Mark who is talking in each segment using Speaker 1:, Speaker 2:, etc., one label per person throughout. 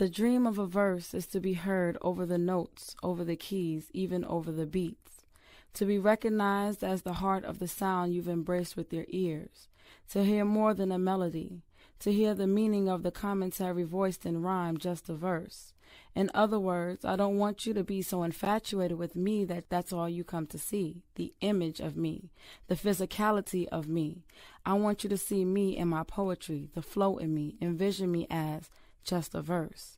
Speaker 1: The dream of a verse is to be heard over the notes, over the keys, even over the beats. To be recognized as the heart of the sound you've embraced with your ears. To hear more than a melody. To hear the meaning of the commentary voiced in rhyme, just a verse. In other words, I don't want you to be so infatuated with me that that's all you come to see, the image of me, the physicality of me. I want you to see me in my poetry, the flow in me, envision me as just a verse.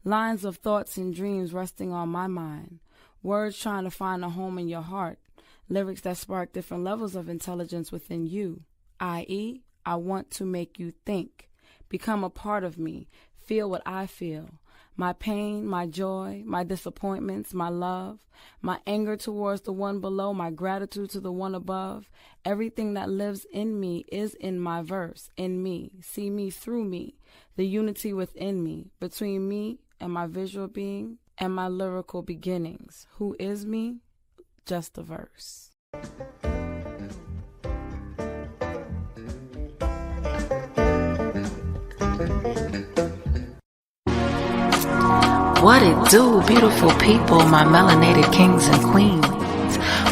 Speaker 1: Lines of thoughts and dreams resting on my mind, words trying to find a home in your heart, lyrics that spark different levels of intelligence within you, i.e., I want to make you think, become a part of me, feel what I feel. My pain, my joy, my disappointments, my love, my anger towards the one below, my gratitude to the one above. Everything that lives in me is in my verse, in me. See me through me, the unity within me, between me and my visual being and my lyrical beginnings. Who is me? Just a verse.
Speaker 2: What it do, beautiful people, my melanated kings and queens.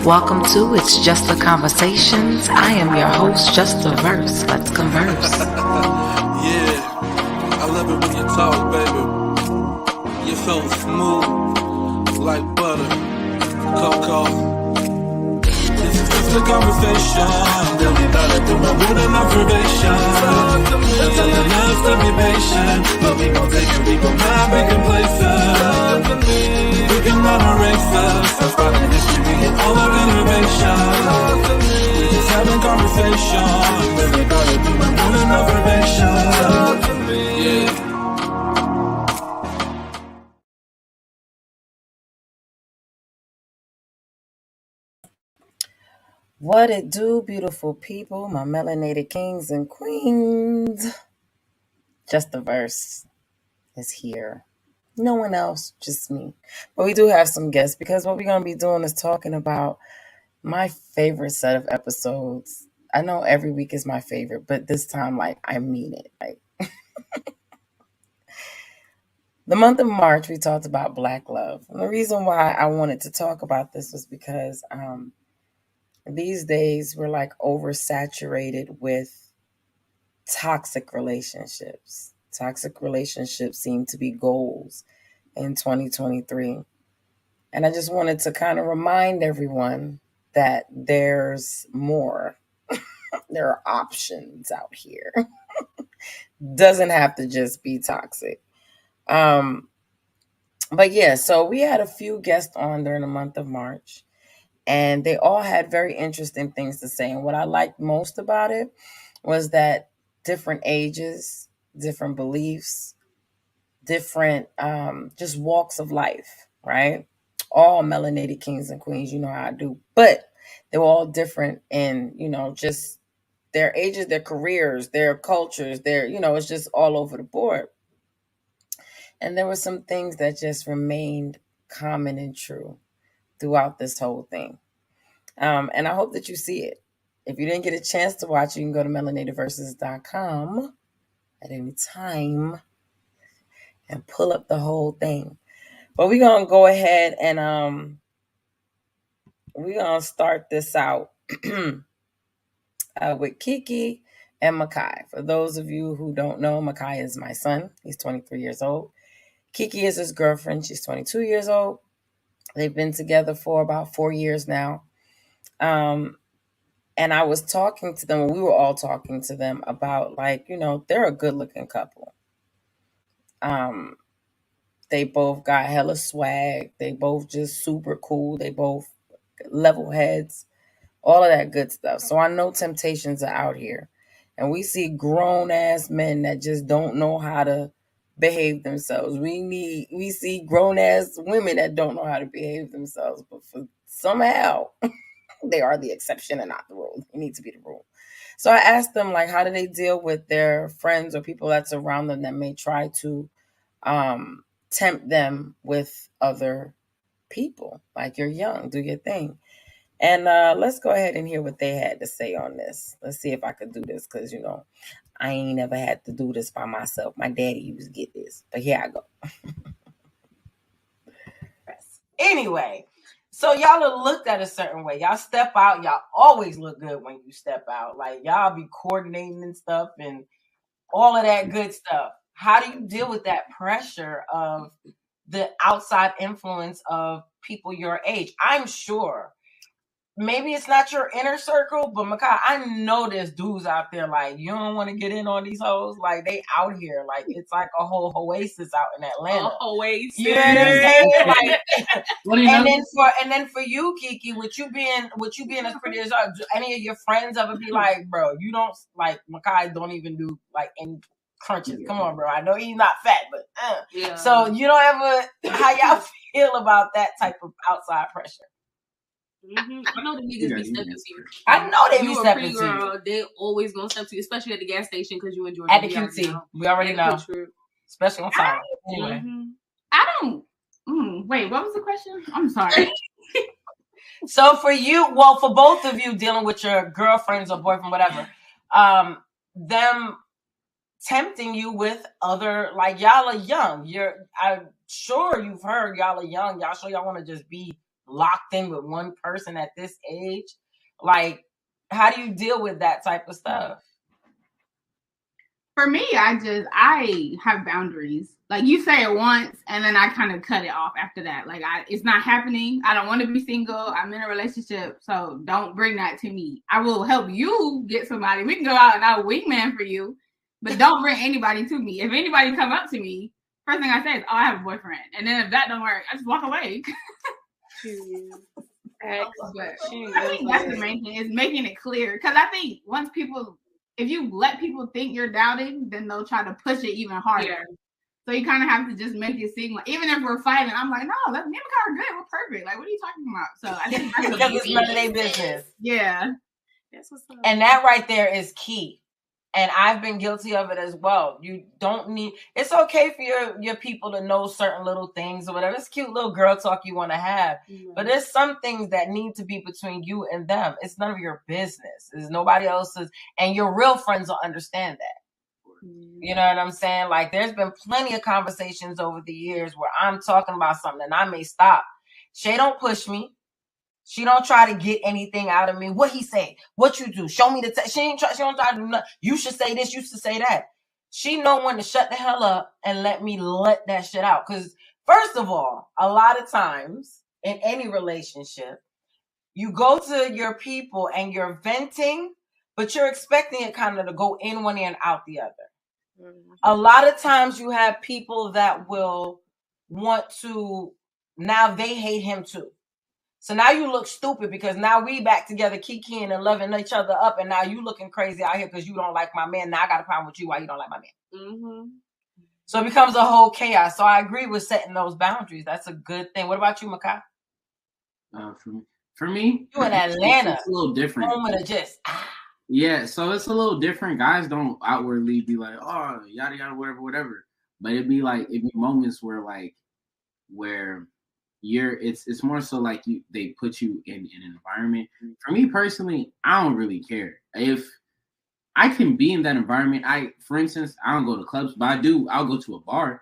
Speaker 2: Welcome to It's Just the Conversations. I am your host, Just a Verse. Let's converse.
Speaker 3: Yeah, I love it when you talk, baby. You're so smooth, like butter, cocoa. This is just a conversation. Tell me about it through my word and observation. That's all enough to be patient. But we gon' take it, we gon' not be complacent. We can run a race, start spotting history and all our innovation. We just having conversation. Tell me about it through my word and observation. Yeah.
Speaker 2: What it do, beautiful people, my melanated kings and queens. Just a Verse is here. No one else, just me. But we do have some guests because what we're going to be doing is talking about my favorite set of episodes. I know every week is my favorite, but this time, like, I mean it. Like, the month of March, we talked about Black love. And the reason why I wanted to talk about this was because these days we're like oversaturated with toxic relationships. Toxic relationships seem to be goals in 2023. And I just wanted to kind of remind everyone that there's more. There are options out here. Doesn't have to just be toxic. But yeah, so we had a few guests on during the month of March, and they all had very interesting things to say. And what I liked most about it was that different ages, different beliefs, different just walks of life, right? All melanated kings and queens, you know how I do. But they were all different in, just their ages, their careers, their cultures, it's just all over the board. And there were some things that just remained common and true throughout this whole thing. And I hope that you see it. If you didn't get a chance to watch, you can go to melanatedverses.com at any time and pull up the whole thing. But we're going to go ahead and we're going to start this out with Kiki and Makai. For those of you who don't know, Makai is my son. He's 23 years old. Kiki is his girlfriend. She's 22 years old. They've been together for about 4 years now. And I was talking to them, we were all talking to them about, like, they're a good looking couple. They both got hella swag. They both just super cool. They both level heads, all of that good stuff. So I know temptations are out here. And we see grown ass men that just don't know how to behave themselves. We see grown ass women that don't know how to behave themselves. But for somehow they are the exception and not the rule. They need to be the rule. So I asked them, like, how do they deal with their friends or people that's around them that may try to tempt them with other people? Like, you're young, do your thing. And let's go ahead and hear what they had to say on this. Let's see if I could do this because, I ain't never had to do this by myself. My daddy used to get this. But here I go. Anyway, so y'all are looked at a certain way. Y'all step out. Y'all always look good when you step out. Like y'all be coordinating and stuff and all of that good stuff. How do you deal with that pressure of the outside influence of people your age? I'm sure maybe it's not your inner circle, but Makai, I know there's dudes out there like you don't want to get in on these hoes. Like they out here, like it's like a whole oasis out in Atlanta.
Speaker 4: Oasis.
Speaker 2: You know what I'm saying? Like, and then for you, Kiki, with you being as pretty as are, do any of your friends ever be like, bro, you don't like Makai don't even do like any crunches. Come on, bro. I know he's not fat, but
Speaker 4: yeah.
Speaker 2: So you don't ever how y'all feel about that type of outside pressure?
Speaker 4: Mm-hmm. I know the niggas be stepping to you.
Speaker 2: I know they be stepping to you.
Speaker 4: They always gonna step to you, especially at the gas station because you enjoy
Speaker 2: at the QT. We already know, especially on time. Anyway,
Speaker 5: I don't. Wait, what was the question? I'm sorry.
Speaker 2: So for you, well, for both of you dealing with your girlfriends or boyfriend, whatever, them tempting you with other, like y'all are young. I'm sure you've heard y'all are young. Y'all sure y'all want to just be locked in with one person at this age? Like, how do you deal with that type of stuff?
Speaker 5: For me, I have boundaries. Like you say it once and then I kind of cut it off after that. Like it's not happening. I don't want to be single. I'm in a relationship. So don't bring that to me. I will help you get somebody. We can go out and I'll wingman for you, but don't bring anybody to me. If anybody come up to me, first thing I say is, oh, I have a boyfriend. And then if that don't work, I just walk away. I think that's the main thing, is making it clear. Because I think if you let people think you're doubting, then they'll try to push it even harder. Yeah. So you kind of have to just make it seem like, even if we're fighting, I'm like, no, me and Makai are good. We're perfect. Like, what are you talking about? So I think that's
Speaker 2: because it's none of their business.
Speaker 5: Yeah.
Speaker 4: That's what's up.
Speaker 2: And that right there is key. And I've been guilty of it as well. You don't need, it's okay for your people to know certain little things or whatever. It's cute little girl talk you want to have. Mm-hmm. But there's some things that need to be between you and them. It's none of your business. It's nobody else's. And your real friends will understand that. Mm-hmm. You know what I'm saying? Like there's been plenty of conversations over the years where I'm talking about something and I may stop. Shay don't push me. She don't try to get anything out of me. What he say? What you do? Show me the text. She don't try to do nothing. You should say this. You should say that. She know when to shut the hell up and let me let that shit out. Because first of all, a lot of times in any relationship, you go to your people and you're venting, but you're expecting it kind of to go in one ear and out the other. Mm-hmm. A lot of times you have people that will want to, now they hate him too. So now you look stupid because now we back together kikiing and loving each other up, and now you looking crazy out here because you don't like my man. Now I got a problem with you. Why you don't like my man? Mm-hmm. So it becomes a whole chaos. So I agree with setting those boundaries. That's a good thing. What about you, Makai?
Speaker 6: For me,
Speaker 2: you in Atlanta,
Speaker 6: it's a little different. Yeah, so it's a little different. Guys don't outwardly be like, oh, yada yada, whatever. But it'd be moments where it's more so like they put you in an environment. For me personally, I don't really care if I can be in that environment. For instance, I don't go to clubs, but I'll go to a bar.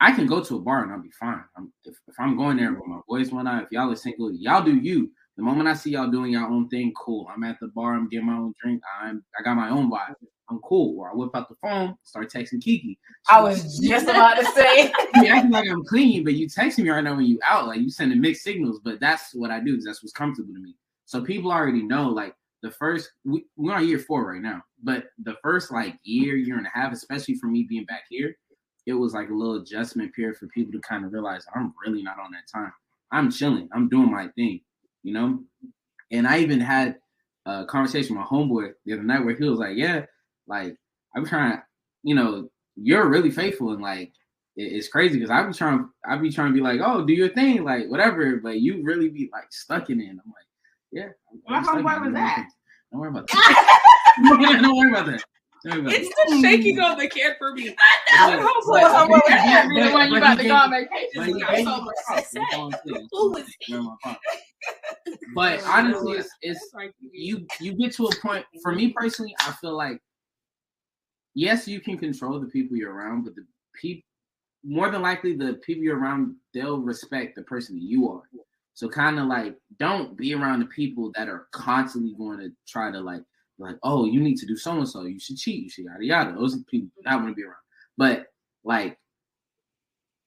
Speaker 6: I can go to a bar and I'll be fine. If I'm going there with my boys one night, if y'all are single, y'all do you. The moment I see y'all doing your own thing, cool. I'm at the bar, I'm getting my own drink. I got my own vibe. I'm cool. Or I whip out the phone, start texting Kiki.
Speaker 2: I was just about to say.
Speaker 6: You acting like I'm clean, but you texting me right now when you out. Like you sending mixed signals, but that's what I do because that's what's comfortable to me. So people already know, like the first, we're on year 4 right now, but the first year and a half, especially for me being back here, it was like a little adjustment period for people to kind of realize I'm really not on that time. I'm chilling. I'm doing my thing, you know? And I even had a conversation with my homeboy the other night where he was like, yeah, like I'm trying, you're really faithful. And it's crazy because I be trying to be like, oh, do your thing, like whatever. But you really be stuck in it. And I'm like, yeah.
Speaker 5: What homeboy was that?
Speaker 6: Don't worry about that. Don't worry about that.
Speaker 4: It's the shaking of the kid for me.
Speaker 5: I know. The one you about to go on vacation.
Speaker 4: Who was he?
Speaker 6: But honestly, it's you get to a point. For me personally, I feel like yes, you can control the people you're around, but more than likely the people you're around, they'll respect the person that you are. So kind of like, don't be around the people that are constantly going to try to like, oh, you need to do so and so, you should cheat, you should yada yada. Those are the people I want to be around. But like,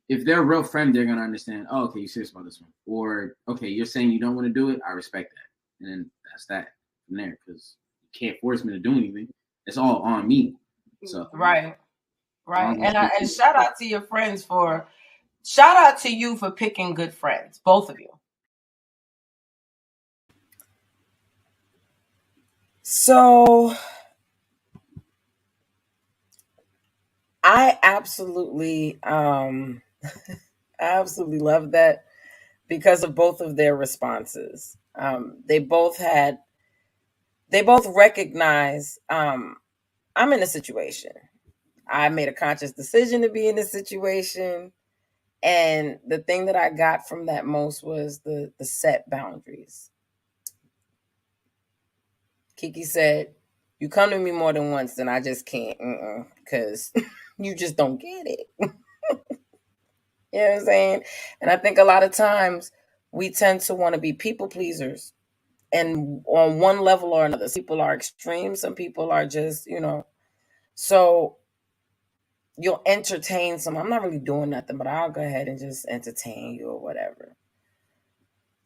Speaker 6: if they're a real friend, they're gonna understand. Oh, okay, you're serious about this one, or okay, you're saying you don't want to do it. I respect that, and then that's that from there, because you can't force me to do anything. It's all on me. So
Speaker 2: right. And shout out to your friends shout out to you for picking good friends, both of you. So I absolutely I absolutely love that because of both of their responses. They both recognize I'm in a situation. I made a conscious decision to be in this situation. And the thing that I got from that most was the set boundaries. Kiki said, you come to me more than once, then I just can't, because you just don't get it. You know what I'm saying? And I think a lot of times we tend to want to be people pleasers. And on one level or another, some people are extreme, some people are just, so you'll entertain some. I'm not really doing nothing, but I'll go ahead and just entertain you or whatever.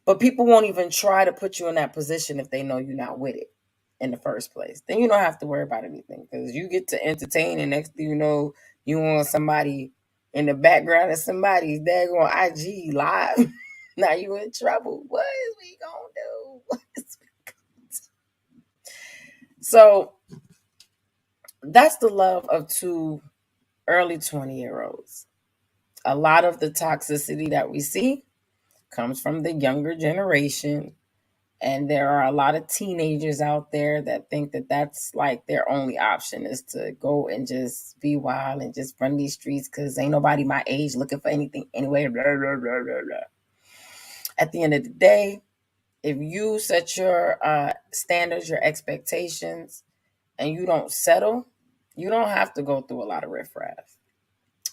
Speaker 2: But people won't even try to put you in that position if they know you're not with it in the first place. Then you don't have to worry about anything because you get to entertain, and next thing you know, you want somebody in the background of somebody's daggone IG live. Now you in trouble. What is we gonna do? What is we gonna do? So that's the love of two early 20-year-olds. A lot of the toxicity that we see comes from the younger generation. And there are a lot of teenagers out there that think that that's like their only option is to go and just be wild and just run these streets because ain't nobody my age looking for anything anyway. Blah, blah, blah, blah, blah. At the end of the day, if you set your standards, your expectations, and you don't settle, you don't have to go through a lot of riffraff.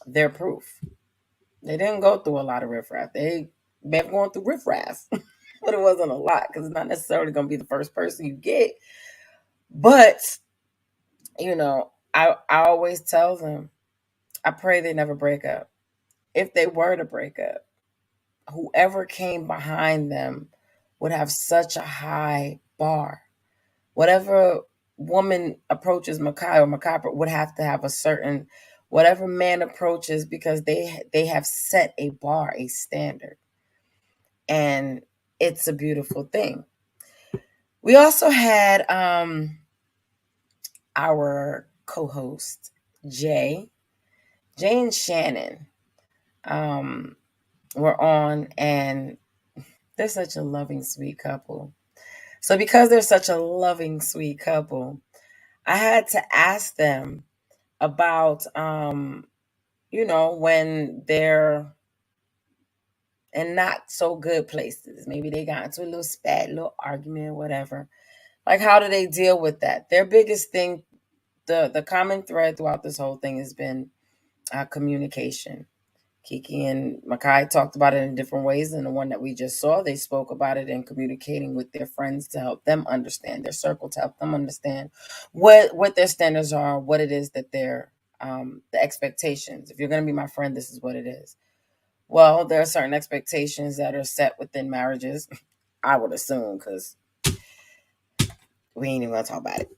Speaker 2: They're proof. They didn't go through a lot of riffraff. They been going through riffraff. But it wasn't a lot because it's not necessarily going to be the first person you get. But, I always tell them, I pray they never break up. If they were to break up, whoever came behind them would have such a high bar. Whatever woman approaches Makai or Makai would have to have a certain, whatever man approaches, because they have set a bar, a standard. And it's a beautiful thing. We also had our co-host, Jay and Shannon were on, and they're such a loving, sweet couple. So because they're such a loving, sweet couple, I had to ask them about, when they're in not so good places. Maybe they got into a little spat, little argument, whatever. Like, how do they deal with that? Their biggest thing, the common thread throughout this whole thing has been communication. Kiki and Makai talked about it in different ways than the one that we just saw. They spoke about it in communicating with their friends to help them understand, their circle to help them understand what their standards are, what it is that they're, the expectations. If you're going to be my friend, this is what it is. Well, there are certain expectations that are set within marriages, I would assume, because we ain't even going to talk about it.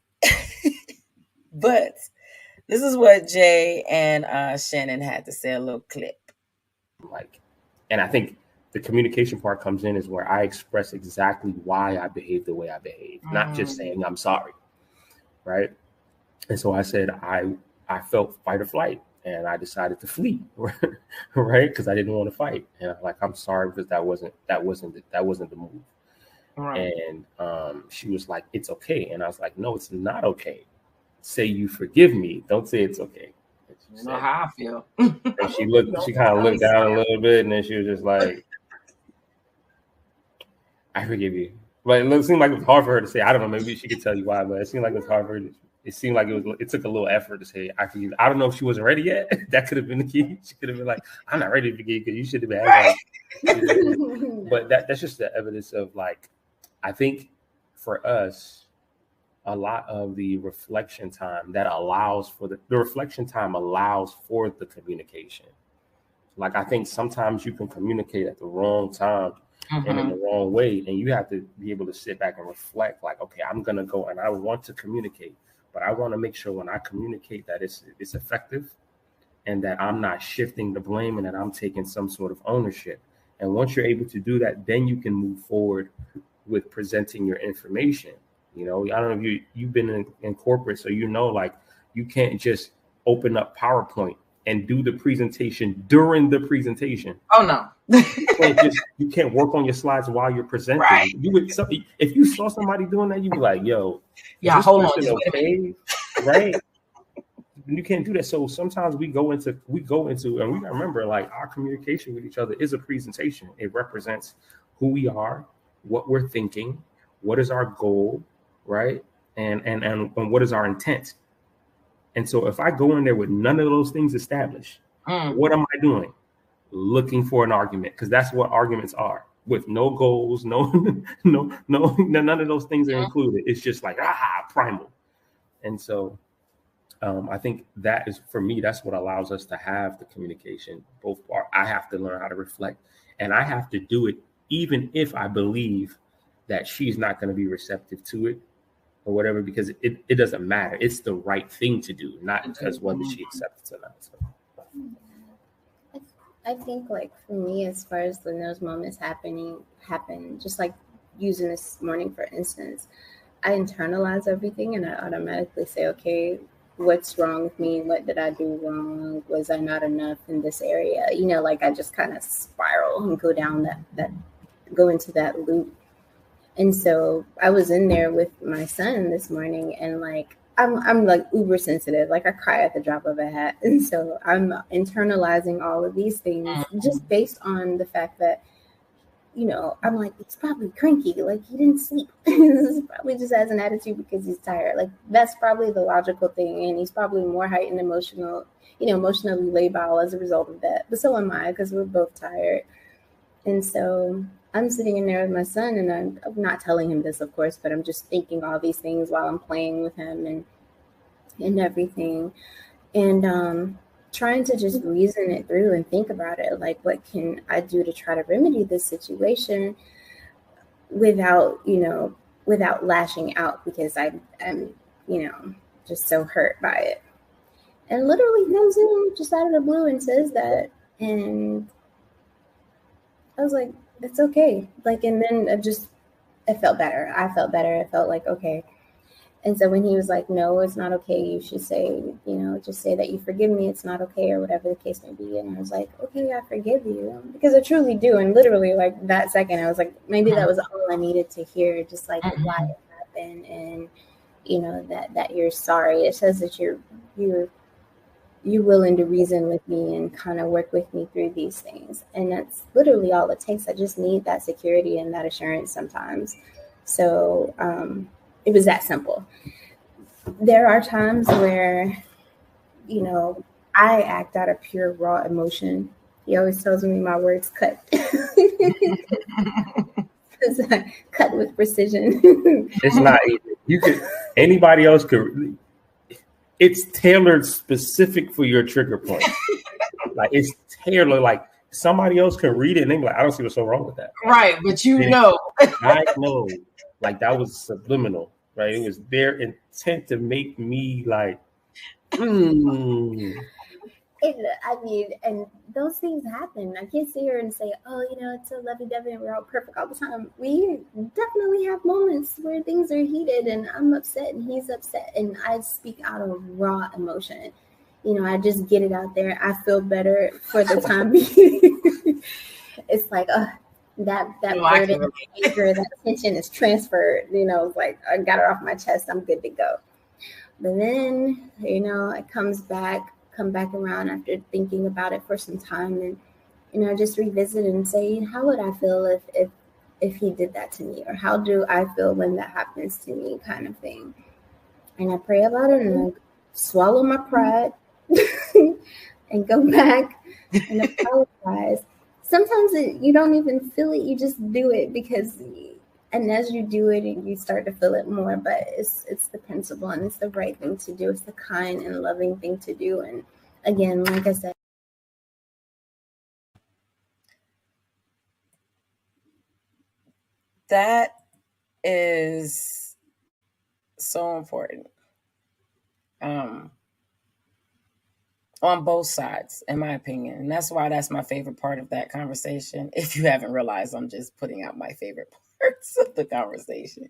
Speaker 2: But this is what Jay and Shannon had to say, a little clip.
Speaker 7: And I think the communication part comes in is where I express exactly why I behave the way I behave, not just saying I'm sorry, right? And so I said I felt fight or flight, and I decided to flee, right? Because I didn't want to fight, and I'm sorry because that wasn't the move. Right. And she was like, "It's okay," and I was like, "No, it's not okay. Say you forgive me. Don't say it's okay."
Speaker 2: You know how I feel.
Speaker 7: And she kind of looked down a little bit, and then she was just like, "I forgive you." But it seemed like it was hard for her to say. I don't know. Maybe she could tell you why, but it seemed like it was hard for her. it seemed like it took a little effort to say, I don't know if she wasn't ready yet. That could have been the key. She could have been like, I'm not ready to begin because you should have been acting. But that's just the evidence of like, I think for us, a lot of the reflection time that allows for the reflection time allows for the communication. Like, I think sometimes you can communicate at the wrong time and in the wrong way. And you have to be able to sit back and reflect like, okay, I'm going to go and I want to communicate, but I want to make sure when I communicate that it's effective and that I'm not shifting the blame and that I'm taking some sort of ownership. And once you're able to do that, then you can move forward with presenting your information. You know, I don't know if you've been in corporate, so you know, like you can't just open up PowerPoint and do the presentation during the presentation.
Speaker 2: Oh no.
Speaker 7: You can't work on your slides while you're presenting.
Speaker 2: Right.
Speaker 7: If you saw somebody doing that, you'd be like, yo,
Speaker 2: yeah, hold on, just
Speaker 7: okay? Right? You can't do that. So sometimes we go into, and we gotta remember, like, our communication with each other is a presentation. It represents who we are, what we're thinking, what is our goal, right? And what is our intent. And so if I go in there with none of those things established, what am I doing? Looking for an argument, because that's what arguments are. With no goals, none of those things are included. It's just like, primal. And so I think that is, for me, that's what allows us to have the communication. Both parts. I have to learn how to reflect, and I have to do it even if I believe that she's not going to be receptive to it or whatever, because it doesn't matter. It's the right thing to do, not because whether she accepts it or not. So.
Speaker 8: I think, like, for me, as far as when those moments happen, just like using this morning, for instance, I internalize everything and I automatically say, okay, what's wrong with me? What did I do wrong? Was I not enough in this area? You know, like I just kind of spiral and go down go into that loop. And so I was in there with my son this morning, and like, I'm like uber sensitive. Like I cry at the drop of a hat. And so I'm internalizing all of these things just based on the fact that, you know, I'm like, he's probably cranky. Like he didn't sleep. He probably just has an attitude because he's tired. Like that's probably the logical thing. And he's probably more heightened emotionally labile as a result of that. But so am I, because we're both tired. And so I'm sitting in there with my son, and I'm not telling him this, of course, but I'm just thinking all these things while I'm playing with him and everything. And trying to just reason it through and think about it. Like, what can I do to try to remedy this situation without lashing out, because I'm just so hurt by it. And literally comes in just out of the blue and says that. And I was like, it's okay. Like, and then it felt better. I felt better. It felt like, okay. And so when he was like, no, it's not okay, you should say, just say that you forgive me. It's not okay, or whatever the case may be. And I was like, okay, I forgive you, because I truly do. And literally, like that second, I was like, maybe that was all I needed to hear, just like why it happened, and that you're sorry. It says that you're willing to reason with me and kind of work with me through these things. And that's literally all it takes. I just need that security and that assurance sometimes. So it was that simple. There are times where, I act out of pure raw emotion. He always tells me my words cut. Cut with precision.
Speaker 7: It's not easy. Anybody else could. It's tailored specific for your trigger point. Like it's tailored. Like somebody else can read it and they be like, I don't see what's so wrong with that.
Speaker 2: Right, but
Speaker 7: I know. Like that was subliminal, right? It was their intent to make me like,
Speaker 8: and those things happen. I can't sit here and say, oh, it's so lovey-dovey and we're all perfect all the time. We definitely have moments where things are heated and I'm upset and he's upset, and I speak out of raw emotion. I just get it out there. I feel better for the time being. It's like, that burden, that anger, that tension is transferred. Like I got it off my chest. I'm good to go. But then, it come back around after thinking about it for some time, and just revisit and say, how would I feel if he did that to me, or how do I feel when that happens to me, kind of thing. and I pray about it, and I swallow my pride and go back and apologize. Sometimes you don't even feel it; you just do it because, and as you do it, and you start to feel it more. But it's the principle, and it's the right thing to do. It's the kind and loving thing to do. And again, like I said,
Speaker 2: that is so important. On both sides, in my opinion. And that's why that's my favorite part of that conversation. If you haven't realized, I'm just putting out my favorite parts of the conversation.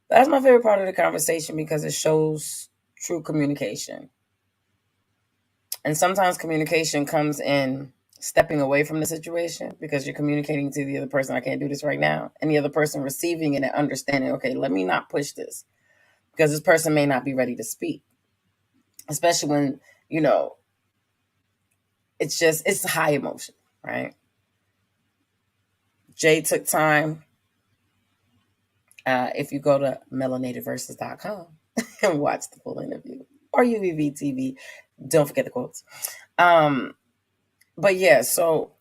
Speaker 2: That's my favorite part of the conversation because it shows true communication. And sometimes communication comes in stepping away from the situation because you're communicating to the other person, I can't do this right now. And the other person receiving it and understanding, okay, let me not push this because this person may not be ready to speak. Especially when, it's high emotion, right? Jay took time. If you go to melanatedverses.com and watch the full interview, or UVV TV, don't forget the quotes. But yeah, so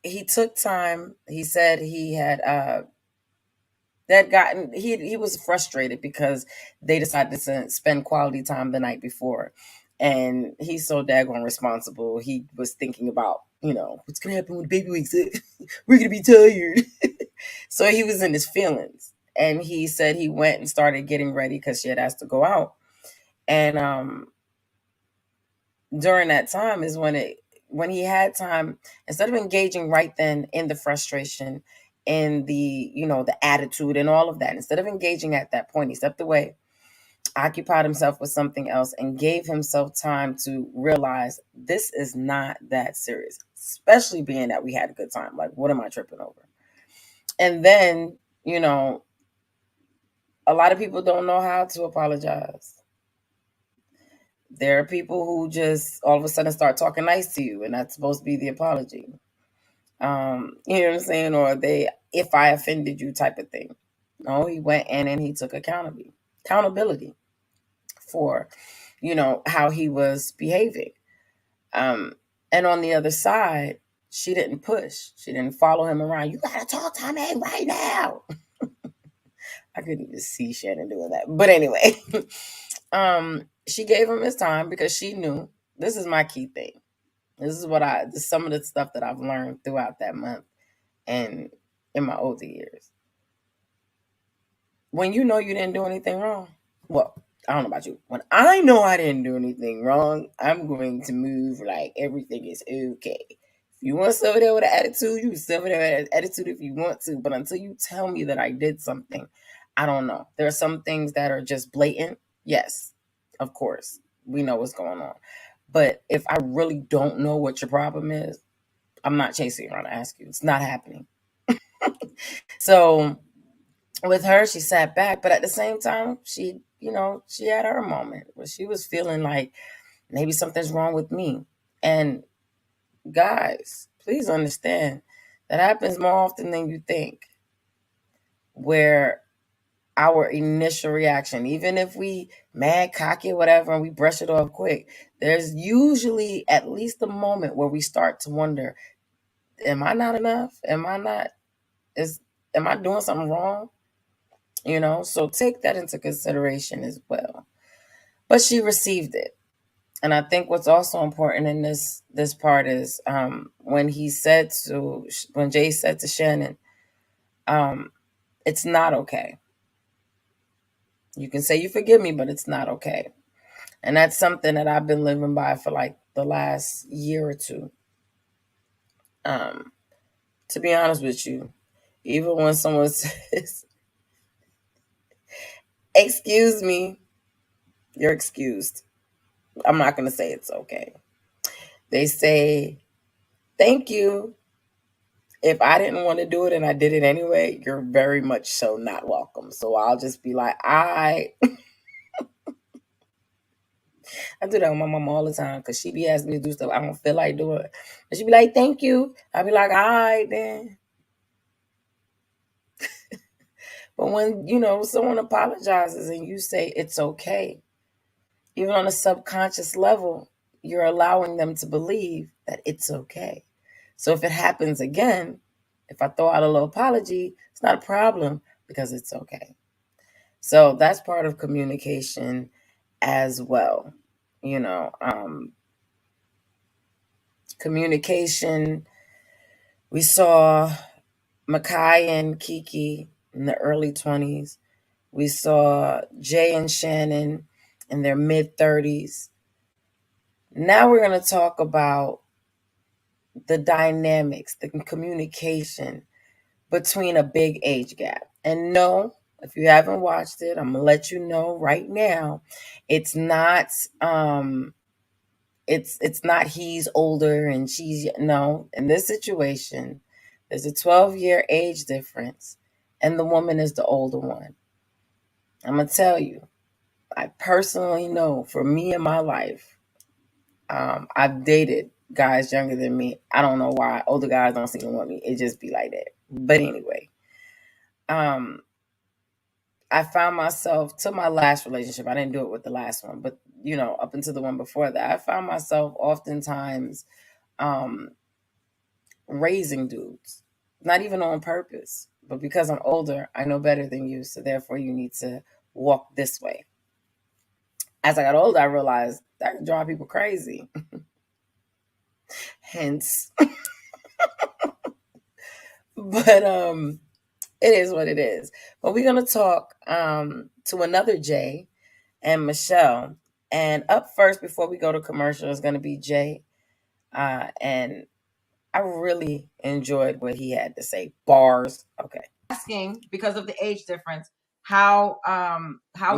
Speaker 2: he took time. He said he had he was frustrated because they decided to spend quality time the night before, and he's so daggone responsible. He was thinking about what's gonna happen when the baby wakes up. We're gonna be tired. So he was in his feelings, and he said he went and started getting ready because she had asked to go out, and during that time is when he had time, instead of engaging right then in the frustration, in the attitude and all of that, instead of engaging at that point, he stepped away, occupied himself with something else, and gave himself time to realize this is not that serious, especially being that we had a good time. Like, what am I tripping over? And then, a lot of people don't know how to apologize. There are people who just all of a sudden start talking nice to you, and that's supposed to be the apology. You know what I'm saying? Or if I offended you type of thing. No, he went in and he took accountability for, how he was behaving. And on the other side, she didn't push. She didn't follow him around. You gotta talk to me right now. I couldn't even see Shannon doing that. But anyway, she gave him his time because she knew this is my key thing. This is some of the stuff that I've learned throughout that month and in my older years. When you know you didn't do anything wrong, well, I don't know about you. When I know I didn't do anything wrong, I'm going to move like everything is okay. If you want to sit over there with an attitude, you can sit over there with an attitude if you want to. But until you tell me that I did something, I don't know. There are some things that are just blatant. Yes, of course. We know what's going on. But if I really don't know what your problem is, I'm not chasing around to ask you. It's not happening. So with her, she sat back, but at the same time, she had her moment where she was feeling like maybe something's wrong with me. And guys, please understand that happens more often than you think, where our initial reaction, even if we mad, cocky, whatever, and we brush it off quick, there's usually at least a moment where we start to wonder, am I not enough? Am I doing something wrong? So take that into consideration as well. But she received it. And I think what's also important in this part is when Jay said to Shannon, it's not okay. You can say you forgive me, but it's not okay. And that's something that I've been living by for like the last year or two. To be honest with you, even when someone says, excuse me, you're excused. I'm not going to say it's okay. They say, thank you. If I didn't want to do it and I did it anyway, you're very much so not welcome. So I'll just be like, I do that with my mom all the time because she be asking me to do stuff I don't feel like doing. And she be like, thank you. I'll be like, all right then. But when, you know, someone apologizes and you say it's okay, even on a subconscious level, you're allowing them to believe that it's okay. So if it happens again, if I throw out a little apology, it's not a problem because it's okay. So that's part of communication as well. You know, communication, we saw Makai and Kiki in the early 20s. We saw Jay and Shannon in their mid 30s. Now we're going to talk about the dynamics, the communication between a big age gap. And no, if you haven't watched it, I'm going to let you know right now, it's not it's not he's older and she's no. In this situation, there's a 12-year age difference and the woman is the older one. I'm going to tell you, I personally know for me in my life, I've dated guys younger than me. I don't know why older guys don't seem to want me. It just be like that. But anyway, I found myself, to my last relationship, I didn't do it with the last one, but you know, up until the one before that, I found myself oftentimes raising dudes, not even on purpose, but because I'm older, I know better than you, so therefore you need to walk this way. As I got older, I realized that can drive people crazy. Hence, but it is what it is. But we're gonna talk to another Jay and Michelle. And up first, before we go to commercial, is gonna be Jay. And I really enjoyed what he had to say. Bars. Okay. Asking because of the age difference. How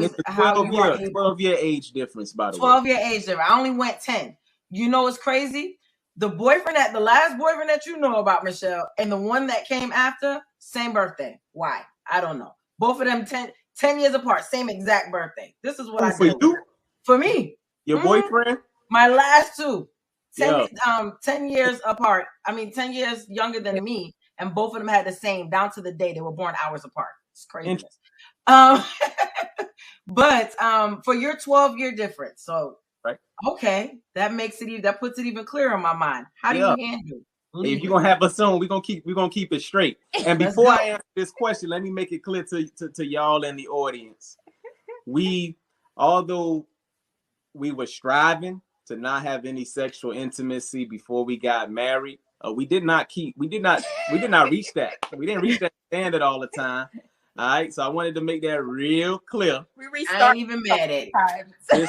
Speaker 2: is how you are able,
Speaker 9: 12-year age difference, by the way.
Speaker 2: 12-year age difference. I only went 10. You know what's crazy? The last boyfriend that you know about, Michelle, and the one that came after, same birthday. Why? I don't know. Both of them 10 years apart, same exact birthday. This is what I
Speaker 9: for
Speaker 2: did.
Speaker 9: You?
Speaker 2: For me.
Speaker 9: Your boyfriend?
Speaker 2: My last two. 10
Speaker 9: Yeah.
Speaker 2: years apart. I mean, 10 years younger than me, and both of them had the same, down to the day they were born hours apart. It's craziness. But for your 12-year difference, so
Speaker 9: right.
Speaker 2: Okay, that puts it even clearer in my mind. How do you handle?
Speaker 9: If you're gonna have us on, we're gonna keep it straight. And before I answer this question, let me make it clear to y'all in the audience. Although we were striving to not have any sexual intimacy before we got married, we did not reach that. We didn't reach that standard all the time. All right, so I wanted to make that real clear.
Speaker 2: I ain't even mad at it.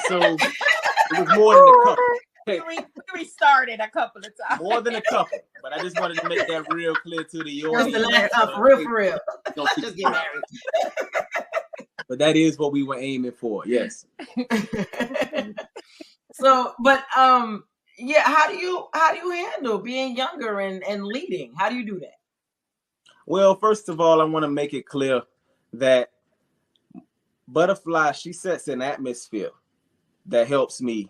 Speaker 9: So it was more than a couple.
Speaker 10: We restarted a couple of times.
Speaker 9: More than a couple, but I just wanted to make that real clear to the audience.
Speaker 2: Just the last time, for real. Just get married.
Speaker 9: But that is what we were aiming for. Yes.
Speaker 2: So, but yeah, how do you handle being younger and leading? How do you do that?
Speaker 9: Well, first of all, I want to make it clear that Butterfly, she sets an atmosphere that helps me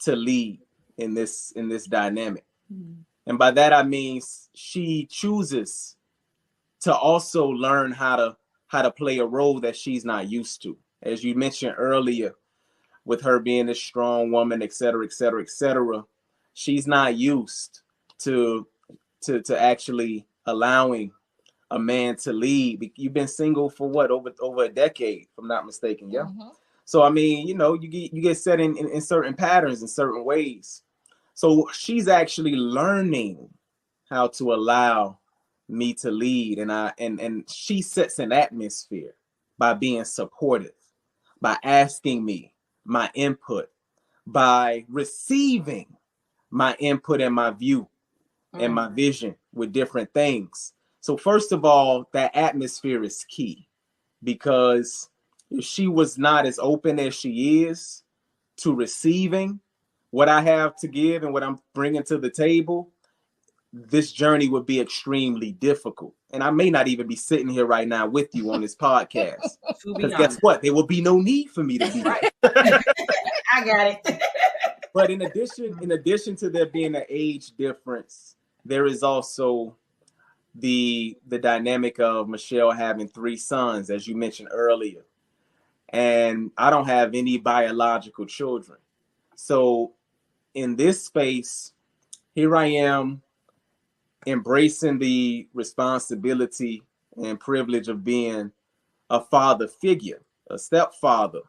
Speaker 9: to lead in this dynamic. Mm-hmm. And by that I mean she chooses to also learn how to play a role that she's not used to. As you mentioned earlier, with her being a strong woman, et cetera, et cetera, et cetera, she's not used to actually allowing a man to lead. You've been single for what, over a decade, if I'm not mistaken. Yeah. Mm-hmm. So I mean, you know, you get set in certain patterns in certain ways. So she's actually learning how to allow me to lead, and she sets an atmosphere by being supportive, by asking me my input, by receiving my input and my view and my vision with different things. So first of all, that atmosphere is key, because if she was not as open as she is to receiving what I have to give and what I'm bringing to the table, this journey would be extremely difficult. And I may not even be sitting here right now with you on this podcast. Because guess what? There will be no need for me to be
Speaker 2: right. I got it.
Speaker 9: But in addition to there being an age difference, there is also the dynamic of Michelle having 3 sons, as you mentioned earlier. And I don't have any biological children. So in this space, here I am embracing the responsibility and privilege of being a father figure, a stepfather,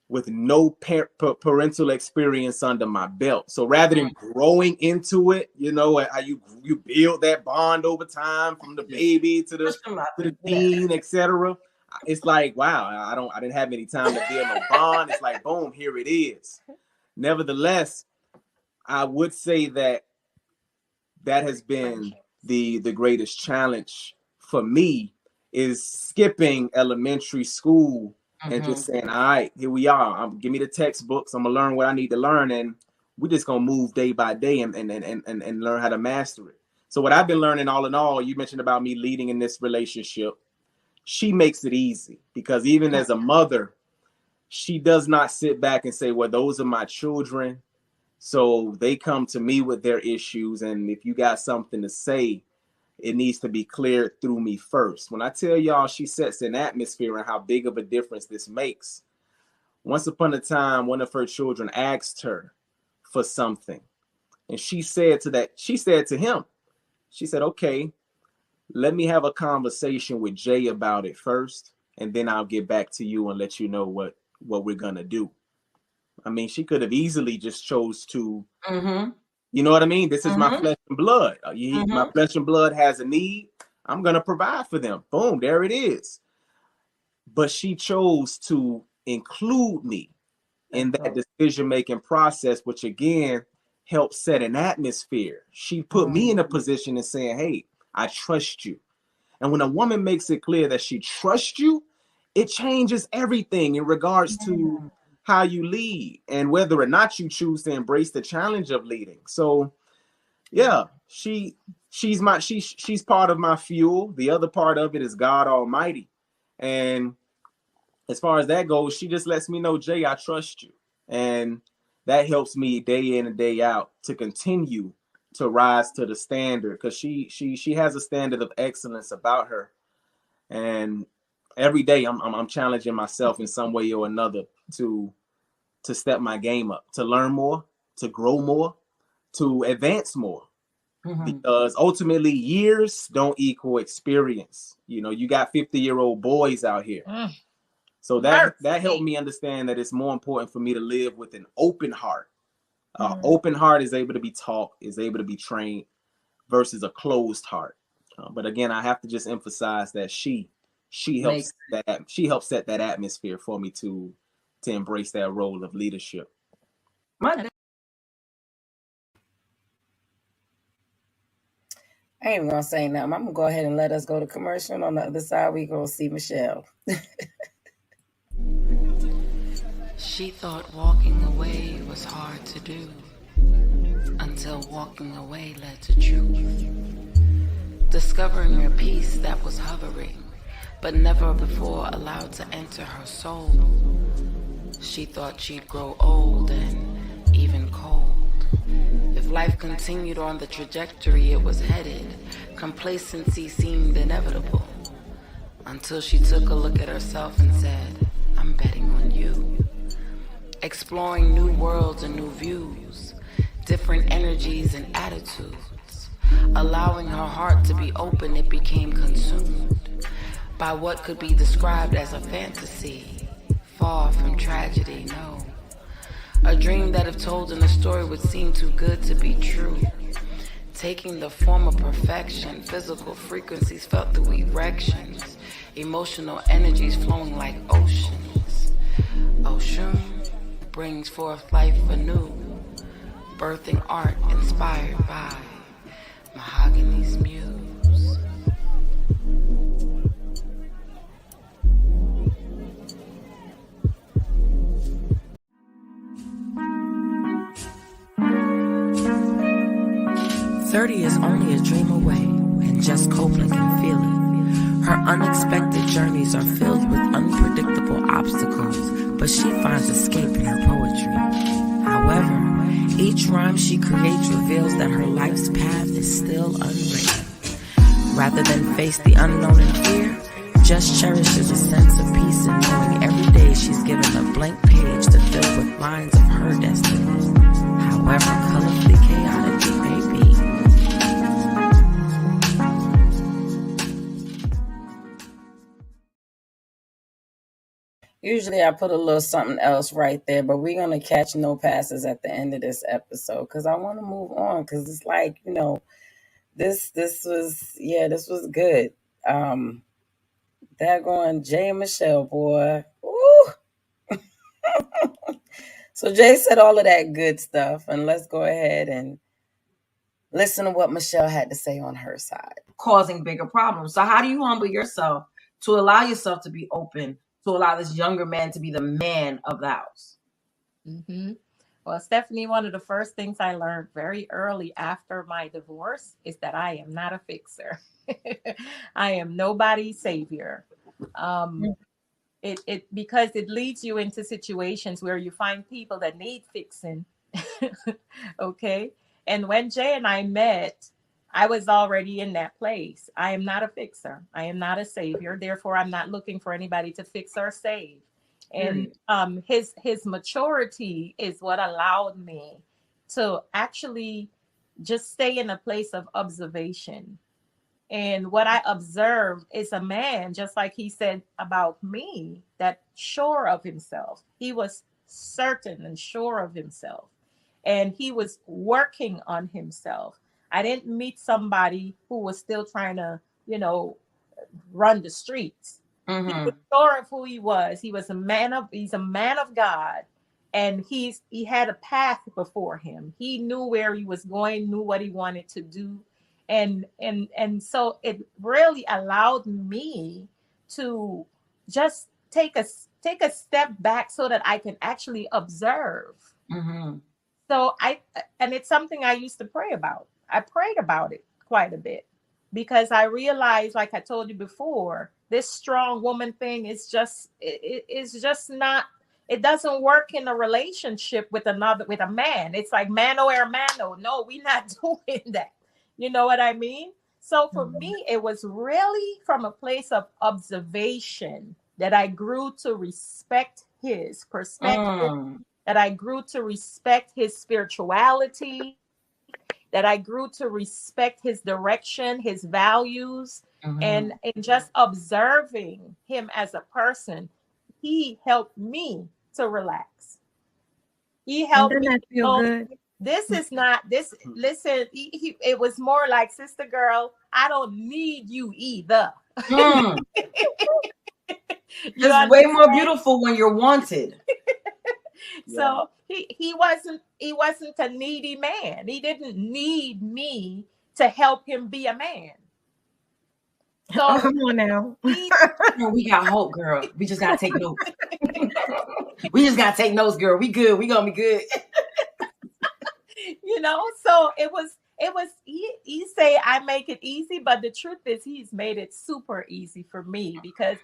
Speaker 9: with no parental experience under my belt. So rather than growing into it, you know, how you build that bond over time from the baby to the teen, etc. It's like, wow, I didn't have any time to build no bond. It's like, boom, here it is. Nevertheless, I would say that has been the greatest challenge for me, is skipping elementary school and just saying, all right, here we are. Give me the textbooks. I'm gonna learn what I need to learn, and we're just gonna move day by day and learn how to master it. So what I've been learning, all in all, you mentioned about me leading in this relationship. She makes it easy, because even as a mother, she does not sit back and say, well, those are my children, so they come to me with their issues, and if you got something to say, it needs to be cleared through me first. When I tell y'all she sets an atmosphere and how big of a difference this makes. Once upon a time, one of her children asked her for something, and she said to him, she said, okay, let me have a conversation with Jay about it first, and then I'll get back to you and let you know what we're gonna do. I mean, she could have easily just chose to, you know what I mean? This is my flesh and blood. My flesh and blood has a need. I'm going to provide for them. Boom, there it is. But she chose to include me in that decision-making process, which again helps set an atmosphere. She put me in a position of saying, hey, I trust you. And when a woman makes it clear that she trusts you, it changes everything in regards to how you lead and whether or not you choose to embrace the challenge of leading. So yeah, she's part of my fuel. The other part of it is God Almighty. And as far as that goes, she just lets me know, Jay, I trust you. And that helps me day in and day out to continue to rise to the standard, because she has a standard of excellence about her. And every day I'm challenging myself in some way or another to step my game up, to learn more, to grow more, to advance more. Because ultimately years don't equal experience. You know, you got 50-year-old boys out here. So that helped me understand that it's more important for me to live with an open heart. Open heart is able to be taught, is able to be trained, versus a closed heart. But again, I have to just emphasize that she helps set that atmosphere for me to embrace that role of leadership.
Speaker 2: I ain't gonna say nothing. I'm gonna go ahead and let us go to commercial. And on the other side, we gonna see Michelle.
Speaker 1: She thought walking away was hard to do, until walking away led to truth. Discovering a peace that was hovering, but never before allowed to enter her soul. She thought she'd grow old and even cold. If life continued on the trajectory it was headed, complacency seemed inevitable. Until she took a look at herself and said, I'm betting on you. Exploring new worlds and new views, different energies and attitudes. Allowing her heart to be open, it became consumed by what could be described as a fantasy. Far from tragedy, no. A dream that if told in a story would seem too good to be true. Taking the form of perfection, physical frequencies felt through erections, emotional energies flowing like oceans. Ocean brings forth life anew, birthing art inspired by Mahogany's muse.
Speaker 11: "30 is only a dream away, and Jess Copeland can feel it. Her unexpected journeys are filled with unpredictable obstacles, but she finds escape in her poetry. However, each rhyme she creates reveals that her life's path is still unwritten. Rather than face the unknown in fear, just cherishes a sense of peace in knowing every day she's given a blank page to fill with lines of her destiny, however colorfully chaotic it may be.
Speaker 2: Usually I put a little something else right there, but we're going to catch no passes at the end of this episode because I want to move on because it's like, this was good. They're going Jay and Michelle, boy. Ooh. So Jay said all of that good stuff, and let's go ahead and listen to what Michelle had to say on her side.
Speaker 10: Causing bigger problems. So how do you humble yourself to allow yourself to be open, to allow this younger man to be the man of the house?
Speaker 12: Mm-hmm. Well, Stephanie, one of the first things I learned very early after my divorce is that I am not a fixer. I am nobody's savior. It because it leads you into situations where you find people that need fixing. Okay. And when Jay and I met, I was already in that place. I am not a fixer. I am not a savior. Therefore, I'm not looking for anybody to fix or save. And his maturity is what allowed me to actually just stay in a place of observation. And what I observed is a man, just like he said about me, that sure of himself. He was certain and sure of himself. And he was working on himself. I didn't meet somebody who was still trying to, run the streets.
Speaker 2: Mm-hmm.
Speaker 12: He was sure of who he was. He's a man of God. And he had a path before him. He knew where he was going, knew what he wanted to do. And so it really allowed me to just take a step back so that I can actually observe.
Speaker 2: Mm-hmm.
Speaker 12: So and it's something I used to pray about. I prayed about it quite a bit because I realized, like I told you before, this strong woman thing is just not. It doesn't work in a relationship with a man. It's like mano hermano. No, we're not doing that. You know what I mean? So for me, it was really from a place of observation that I grew to respect his perspective, that I grew to respect his spirituality, that I grew to respect his direction, his values, and just observing him as a person, he helped me to relax. He helped me to feel good. This is not this. Listen, it was more like, sister girl, I don't need you either.
Speaker 10: It's way more beautiful when you're wanted.
Speaker 12: So he wasn't a needy man. He didn't need me to help him be a man. So
Speaker 10: come on now. We got hope, girl. We just gotta take notes. We just gotta take notes, girl. We good. We gonna be good.
Speaker 12: So it was he say I make it easy, but the truth is he's made it super easy for me, because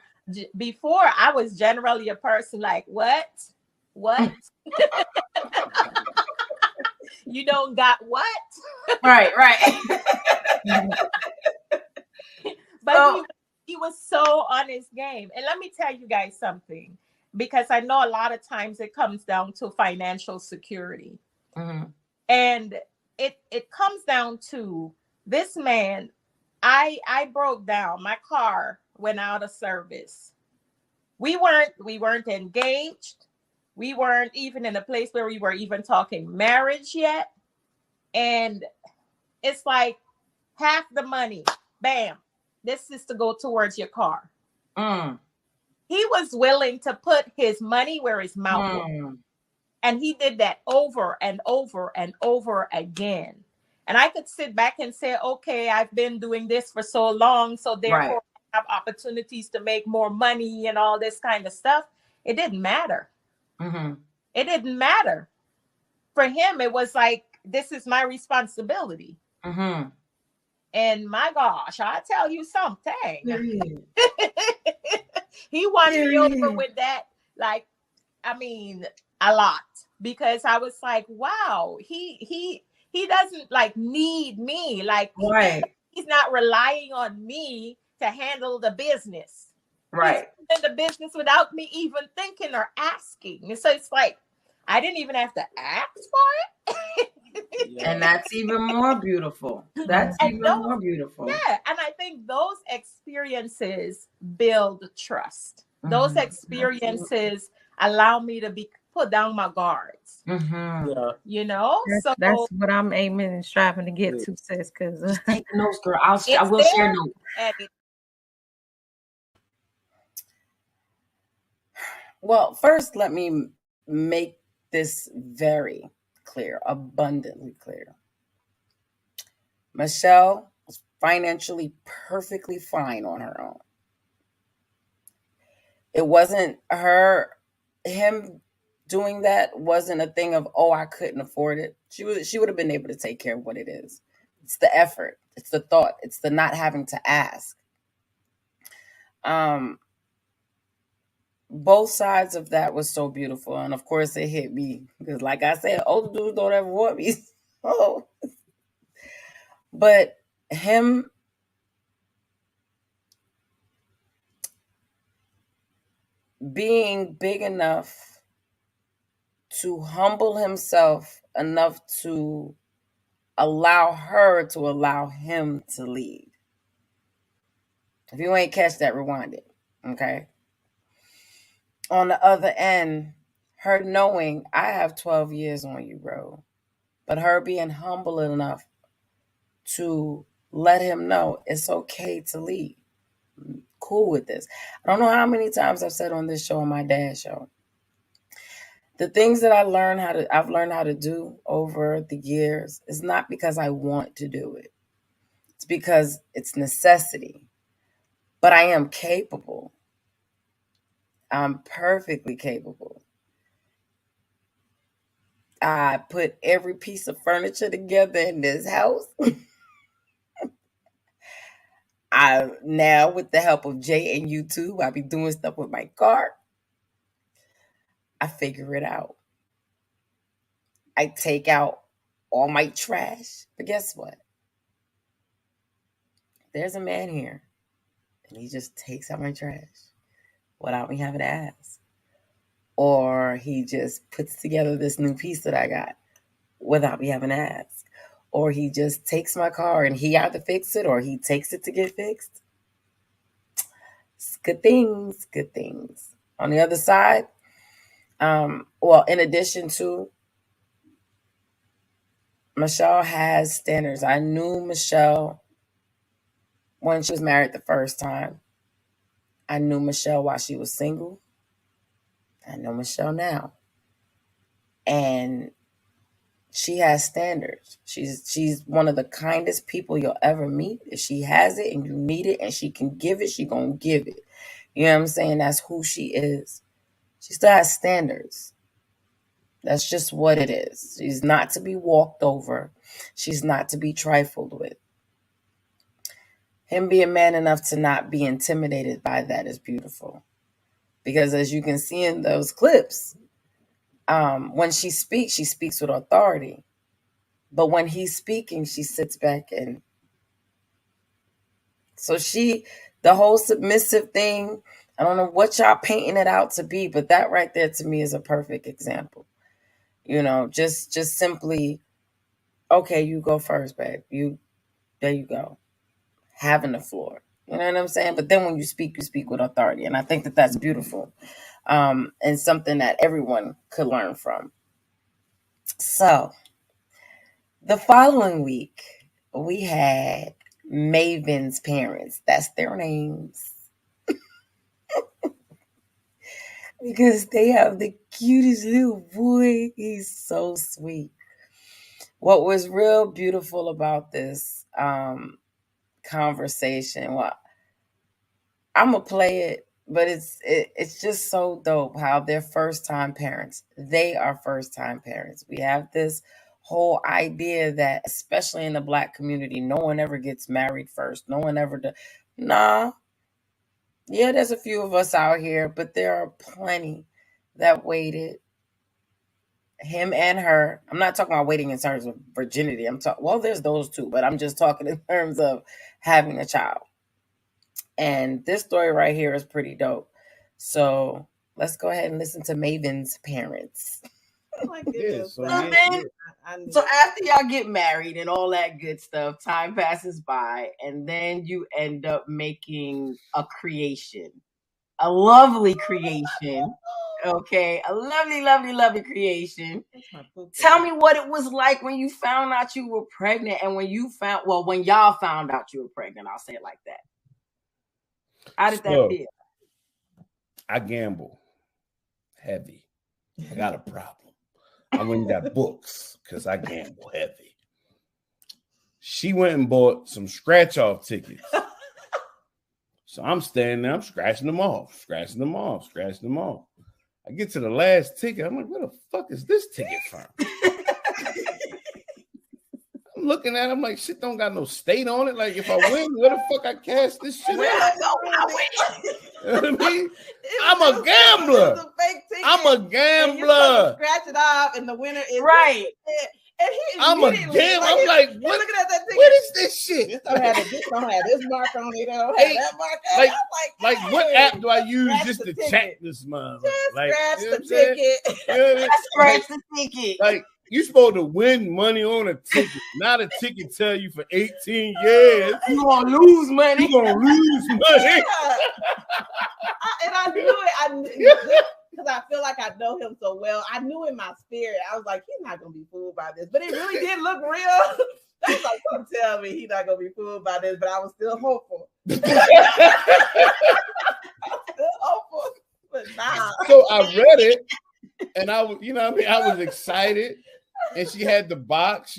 Speaker 12: before I was generally a person like, what you don't got what?
Speaker 10: Right.
Speaker 12: But he was so on his game. And let me tell you guys something, because I know a lot of times it comes down to financial security. And it comes down to this man. I broke down. My car went out of service. We weren't engaged. We weren't even in a place where we were even talking marriage yet. And it's like half the money, bam, this is to go towards your car. He was willing to put his money where his mouth was. And he did that over and over and over again. And I could sit back and say, okay, I've been doing this for so long, so therefore I have opportunities to make more money and all this kind of stuff. It didn't matter. It didn't matter. For him, it was like, this is my responsibility. And my gosh, I tell you something. He won me over with that, like, I mean, a lot, because I was like, wow, he doesn't like need me. Like he's not relying on me to handle the business.
Speaker 10: Right.
Speaker 12: He's in the business without me even thinking or asking. And so it's like, I didn't even have to ask for it.
Speaker 10: And that's even more beautiful. That's even more beautiful.
Speaker 12: Yeah. And I think those experiences build trust. Those experiences allow me to put down my guards.
Speaker 10: Yeah.
Speaker 12: You know?
Speaker 13: That's what I'm aiming and striving to get to, sis. Because
Speaker 10: take notes, girl. I will share notes. Well, first, let me make this very clear, abundantly clear. Michelle was financially perfectly fine on her own. It wasn't him doing that wasn't a thing of, oh, I couldn't afford it. She would have been able to take care of what it is. It's the effort. It's the thought. It's the not having to ask. Both sides of that was so beautiful. And of course it hit me because, like I said, older dudes don't ever want me. Oh, but him being big enough to humble himself enough to allow her to allow him to lead. If you ain't catch that, rewind it. Okay. On the other end, her knowing I have 12 years on you, bro. But her being humble enough to let him know it's okay to leave. I'm cool with this. I don't know how many times I've said on this show, on my dad's show, the things that I've learned how to do over the years is not because I want to do it. It's because it's necessity. But I am capable. I'm perfectly capable. I put every piece of furniture together in this house. I now, with the help of Jay and YouTube, I be doing stuff with my car. I figure it out. I take out all my trash. But guess what? There's a man here, and he just takes out my trash without me having to ask. Or he just puts together this new piece that I got without me having to ask. Or he just takes my car and he either fix it or he takes it to get fixed. It's good things, good things. On the other side, well, in addition to, Michelle has standards. I knew Michelle when she was married the first time. I knew Michelle while she was single. I know Michelle now. And she has standards. She's one of the kindest people you'll ever meet. If she has it and you need it and she can give it, she gonna give it. You know what I'm saying? That's who she is. She still has standards. That's just what it is. She's not to be walked over. She's not to be trifled with. Him being man enough to not be intimidated by that is beautiful. Because as you can see in those clips, when she speaks with authority. But when he's speaking, she sits back and so the whole submissive thing, I don't know what y'all painting it out to be, but that right there to me is a perfect example. You know, just simply, okay, you go first, babe. There you go. Having the floor. You know what I'm saying? But then when you speak with authority. And I think that that's beautiful. And something that everyone could learn from. So the following week, we had Maven's parents. That's their names. Because they have the cutest little boy. He's so sweet. What was real beautiful about this conversation, well, I'm going to play it, but it's just so dope how they're first-time parents. They are first-time parents. We have this whole idea that, especially in the Black community, no one ever gets married first. No one ever does. Nah. Yeah, there's a few of us out here, but there are plenty that waited
Speaker 2: him and her. I'm not talking about waiting in terms of virginity. I'm talking, well, there's those two, but I'm just talking in terms of having a child. And this story right here is pretty dope. So let's go ahead and listen to Maven's parents.
Speaker 14: Oh my goodness.
Speaker 2: So after y'all get married and all that good stuff, time passes by, and then you end up making a creation, a lovely creation. Okay, a lovely, lovely, lovely creation. Tell me what it was like when you found out you were pregnant, and when y'all found out you were pregnant. I'll say it like that. How did that feel?
Speaker 15: I gamble heavy. I got a problem. I went and got books because I gamble heavy. She went and bought some scratch-off tickets. So I'm standing there, I'm scratching them off. I get to the last ticket. I'm like, where the fuck is this ticket from? I'm looking at it, I'm like, shit don't got no state on it. Like, if I win, where the fuck I cash this shit out? You know what I mean? I'm a gambler. I'm a gambler.
Speaker 14: Scratch it off, and the winner is
Speaker 2: right.
Speaker 14: And
Speaker 15: I'm a gambler. I'm like, what?
Speaker 14: Looking at that ticket.
Speaker 15: What is this shit?
Speaker 14: This don't have this mark on it. Don't have that mark.
Speaker 15: Like, what app do I use just to check this month? Like,
Speaker 14: scratch the ticket.
Speaker 2: Scratch the ticket.
Speaker 15: Like, you supposed to win money on a ticket, not a ticket tell you for 18 years.
Speaker 2: You gonna lose money.
Speaker 15: You gonna lose money.
Speaker 14: And I knew it. Because I feel like I know him so well. I knew in my spirit, I was like, he's not gonna be fooled by this. But it really did look real. That's like, don't tell me he's not gonna be fooled by this, but I was still hopeful. But nah.
Speaker 15: So I read it, and I was, you know what I mean? I was excited. And she had the box.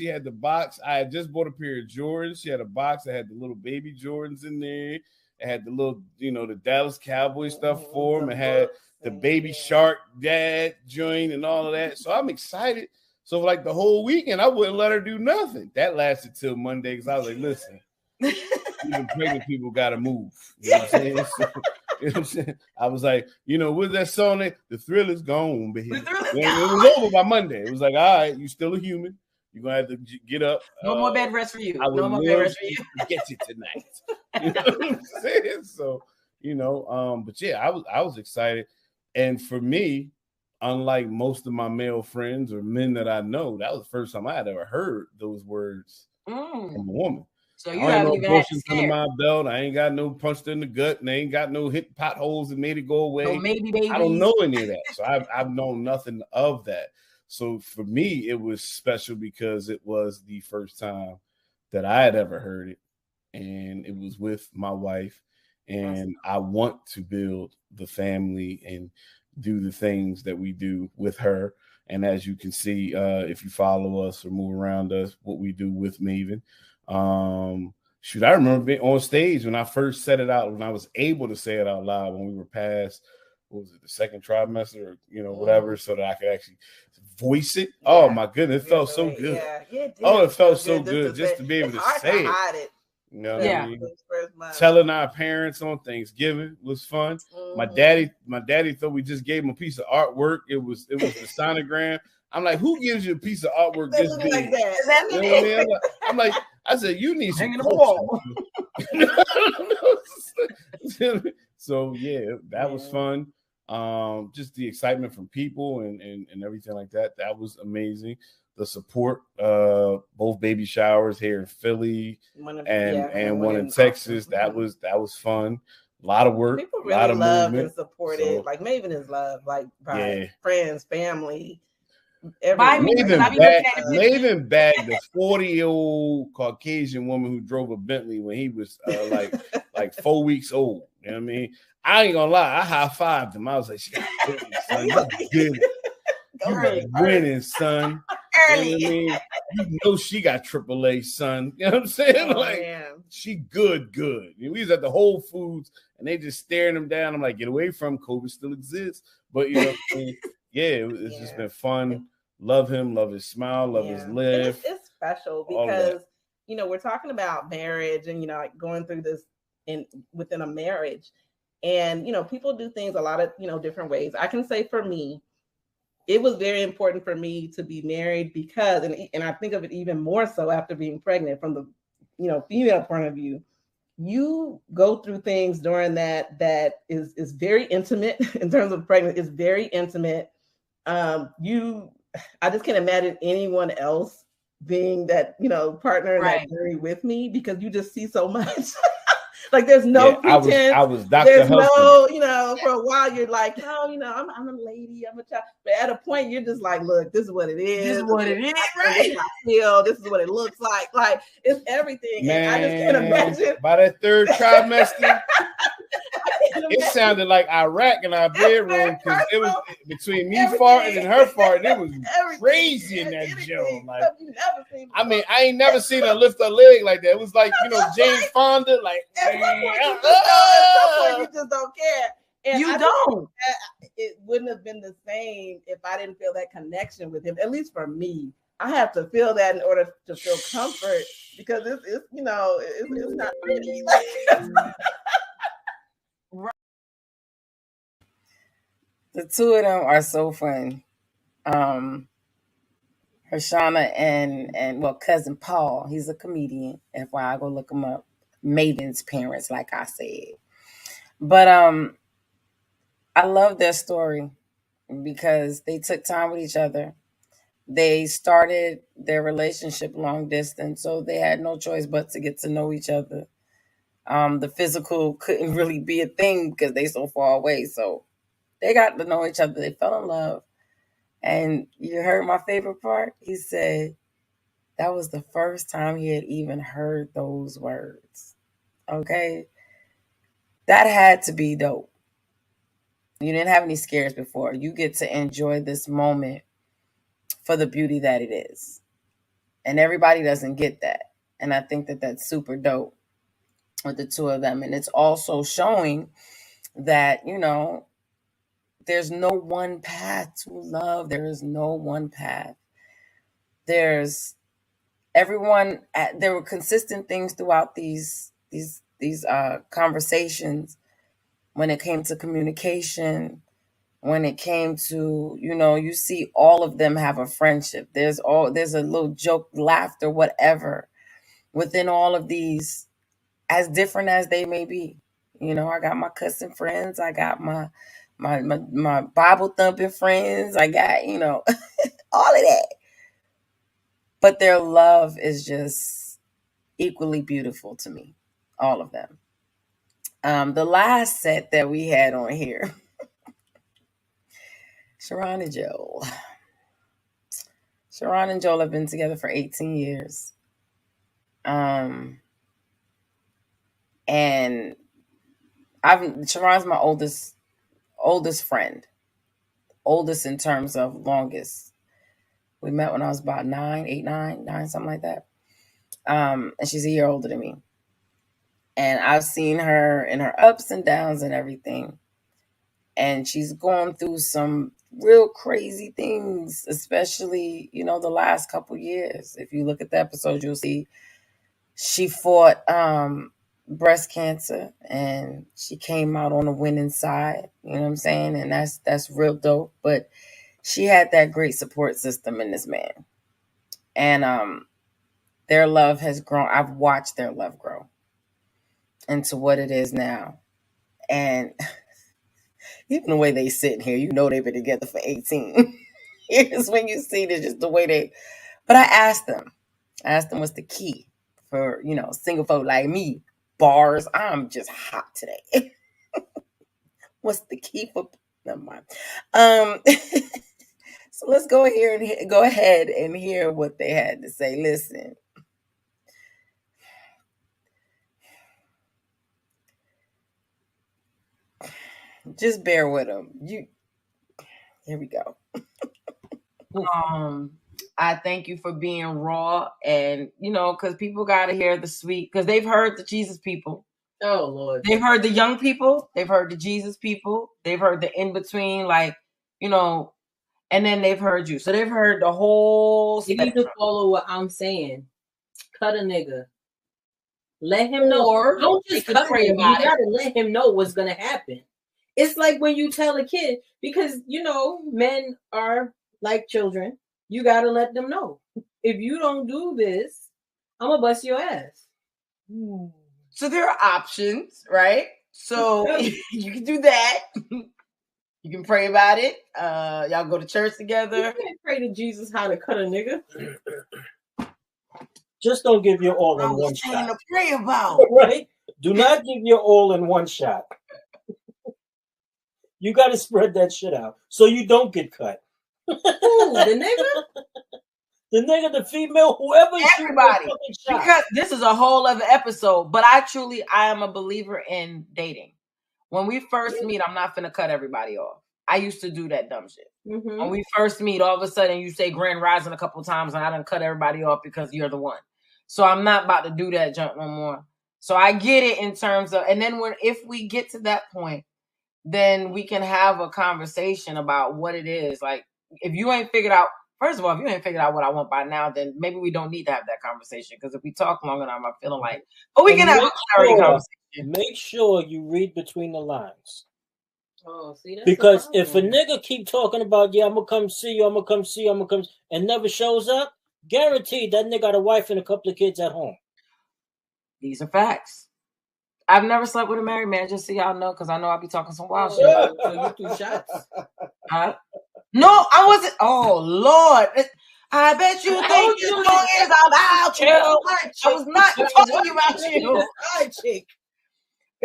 Speaker 15: I had just bought a pair of Jordans. She had a box that had the little baby Jordans in there. It had the little, the Dallas Cowboy stuff for them. It had the baby shark dad joint and all of that. So I'm excited. So like the whole weekend, I wouldn't let her do nothing. That lasted till Monday because I was like, listen, even pregnant people got to move. You know what I'm saying? So, you know what I'm saying? I was like, what's that song? The thrill is gone, baby. It was over by Monday. It was like, all right, you still a human. You're going to have to get up.
Speaker 2: No more bed rest for you.
Speaker 15: No more bed rest for you. Get you tonight. You know what I'm saying? So, but yeah, I was excited. And for me, unlike most of my male friends or men that I know, that was the first time I had ever heard those words from a woman.
Speaker 2: So you haven't even had to
Speaker 15: under my belt. I ain't got no punched in the gut, and I ain't got no hit potholes that made it go away.
Speaker 2: No maybe baby.
Speaker 15: I don't know any of that. So I've known nothing of that. So for me, it was special because it was the first time that I had ever heard it, and it was with my wife. And I want to build the family and do the things that we do with her. And as you can see, if you follow us or move around us, what we do with Maven. I remember being on stage when I first said it out, when I was able to say it out loud, when we were past, what was it, the second trimester or, whatever, so that I could actually voice it. Yeah. Oh my goodness, it felt so good. Yeah, it felt so good just to be able to say it. You know what I mean? Telling our parents on Thanksgiving was fun. My daddy thought we just gave him a piece of artwork. It was the sonogram. I'm like, who gives you a pice of artwork this big? Like that. You know what I mean? I'm like, I said, you need some wall. So yeah, that was fun. Just the excitement from people and everything like that. That was amazing. The support, both baby showers here in Philly and one in Texas. That was fun. A lot of work.
Speaker 14: People really loved and supported. Like Maven is loved, like by friends, family.
Speaker 15: Maven bagged a 40-year-old Caucasian woman who drove a Bentley when he was like 4 weeks old. You know what I mean? I ain't gonna lie, I high-fived him. I was like, she got son. You winning, son.
Speaker 2: Early.
Speaker 15: You know what I mean? You know she got AAA, son. You know what I'm saying? She good. We was at the Whole Foods and they just staring him down. I'm like, get away from him. COVID still exists. But you know what I mean? Yeah, it's just been fun. Love him, love his smile, love his lift.
Speaker 14: It's special because we're talking about marriage and like going through this within a marriage, and people do things a lot of different ways. I can say for me, it was very important for me to be married because, and I think of it even more so after being pregnant from the, female point of view. You go through things during that is very intimate in terms of pregnancy. It's very intimate. I just can't imagine anyone else being that, partner in that journey with me, because you just see so much. Like there's no pretense.
Speaker 15: I was Dr.
Speaker 14: There's
Speaker 15: Humphrey.
Speaker 14: no, for a while you're like, no, I'm a lady, I'm a child. But at a point you're just like, look, this is what it is.
Speaker 10: This is what it is, right?
Speaker 14: This is how I feel. This is what it looks like. Like it's everything.
Speaker 15: Man,
Speaker 14: and I just can't imagine.
Speaker 15: By that third trimester, it sounded like Iraq in our bedroom, because it was between me farting and her farting. It was crazy in that joke. Like, I mean, I ain't never seen her lift her leg like that. It was like, Jane Fonda, like,
Speaker 14: at some point you just don't care. And
Speaker 10: you don't.
Speaker 14: It wouldn't have been the same if I didn't feel that connection with him. At least for me, I have to feel that in order to feel comfort, because it's not pretty.
Speaker 10: The two of them are so fun. Hershana and cousin Paul, he's a comedian. FYI, go look him up. Maven's parents, like I said. But I love their story because they took time with each other. They started their relationship long distance, so they had no choice but to get to know each other. The physical couldn't really be a thing because they so far away. So they got to know each other. They fell in love. And you heard my favorite part? He said that was the first time he had even heard those words. Okay? That had to be dope. You didn't have any scares before. You get to enjoy this moment for the beauty that it is. And everybody doesn't get that. And I think that that's super dope with the two of them. And it's also showing that, there's no one path to love. There is no one path. There's everyone. There were consistent things throughout these conversations when it came to communication, when it came to, you see all of them have a friendship. There's a little joke, laughter, whatever within all of these, as different as they may be. I got my cussing friends. I got my Bible thumping friends. I got, all of that. But their love is just equally beautiful to me. All of them. The last set that we had on here, Sharon and Joel. Sharon and Joel have been together for 18 years. And Sharon's my oldest friend. Oldest in terms of longest. We met when I was about 9, something like that. And she's a year older than me. And I've seen her in her ups and downs and everything. And she's gone through some real crazy things, especially, the last couple years. If you look at the episode, you'll see she fought breast cancer and she came out on the winning side. You know what I'm saying? And that's real dope. But she had that great support system in this man. And their love has grown. I've watched their love grow into what it is now. And even the way they sit here, they've been together for 18 years when you see this, just the way they. But I asked them what's the key for, single folk like me. Bars, I'm just hot today. What's the key for? Never mind. So let's go ahead and hear what they had to say. Listen. Just bear with them. Here we go. I thank you for being raw, and because people got to hear the sweet, because they've heard the Jesus people.
Speaker 2: Oh Lord,
Speaker 10: they've heard the young people, they've heard the Jesus people, they've heard the in between, and then they've heard you. So they've heard the whole spectrum.
Speaker 2: You need to follow what I'm saying. Cut a nigga. Let him know.
Speaker 10: Or
Speaker 2: don't just cut him. You gotta let him know what's gonna happen. It's like when you tell a kid, because men are
Speaker 16: like children, you gotta let them know. If you don't do this, I'm gonna bust your ass.
Speaker 10: So there are options, right? So you can do that. You can pray about it. Y'all go to church together.
Speaker 16: You can't pray to Jesus how to cut a nigga.
Speaker 17: Just don't give your all in one
Speaker 10: saying
Speaker 17: shot.
Speaker 10: to pray about.
Speaker 17: Right? Do not give your all in one shot. You got to spread that shit out so you don't get cut.
Speaker 16: Who? The nigga?
Speaker 17: The nigga, the female, whoever.
Speaker 10: Everybody. Because this is a whole other episode. But I am a believer in dating. When we first meet, I'm not finna cut everybody off. I used to do that dumb shit.
Speaker 16: Mm-hmm.
Speaker 10: When we first meet, all of a sudden you say Grand Rising a couple times and I done cut everybody off because you're the one. So I'm not about to do that junk no more. So I get it in terms of, and then if we get to that point, then we can have a conversation about what it is. Like, if you ain't figured out, first of all, if you ain't figured out what I want by now, then maybe we don't need to have that conversation. Because if we talk long enough, I'm feeling like, but we can have a clarity conversation.
Speaker 17: Make sure you read between the lines.
Speaker 16: Oh, see, that's
Speaker 17: because if a nigga keep talking about, yeah, I'm gonna come see you, and never shows up, guaranteed that nigga got a wife and a couple of kids at home.
Speaker 10: These are facts. I've never slept with a married man, just so y'all know, because I know I'll be talking some wild shit.
Speaker 16: So you threw shots?
Speaker 10: Huh? No, I wasn't. Oh, Lord. I bet you think as long as about you. I was not talking about you.
Speaker 16: Side chick.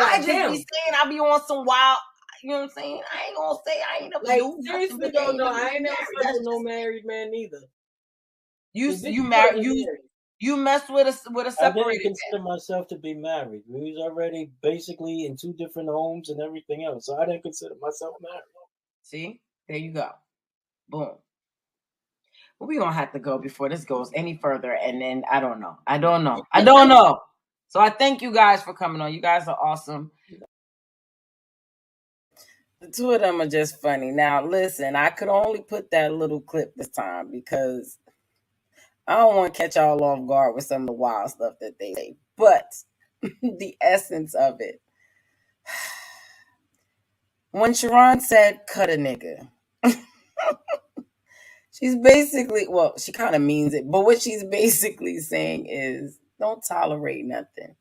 Speaker 10: I just be saying I be on some wild, you know what I'm saying? I ain't gonna say I ain't never
Speaker 16: like,
Speaker 10: do
Speaker 16: seriously, no, I ain't never slept with no married man neither.
Speaker 10: You messed with a separated.
Speaker 17: I didn't consider myself to be married. We was already basically in 2 different homes and everything else, so I didn't consider myself married.
Speaker 10: See, there you go, boom. But we don't have to go before this goes any further, and then I don't know. So I thank you guys for coming on. You guys are awesome. The 2 of them are just funny. Now, listen, I could only put that little clip this time because I don't want to catch y'all off guard with some of the wild stuff that they say. But the essence of it, when Sharon said, cut a nigga, she's basically, well, she kind of means it, but what she's basically saying is don't tolerate nothing.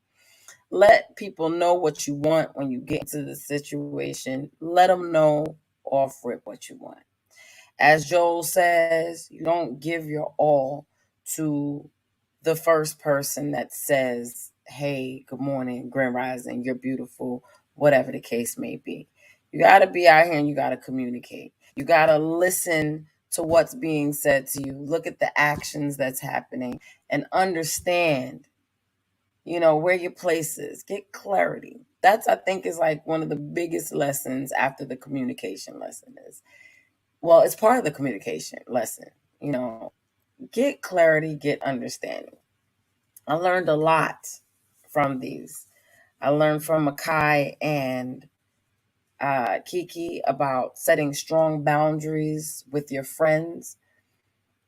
Speaker 10: Let people know what you want when you get into the situation. Let them know off rip what you want. As Joel says, you don't give your all to the first person that says, hey, good morning, Grand Rising, you're beautiful, whatever the case may be. You got to be out here and you got to communicate. You got to listen to what's being said to you. Look at the actions that's happening and understand, where your place is. Get clarity. That's, I think, is like one of the biggest lessons after the communication lesson is. Well, it's part of the communication lesson. Get clarity, get understanding. I learned a lot from these. I learned from Makai and Kiki about setting strong boundaries with your friends,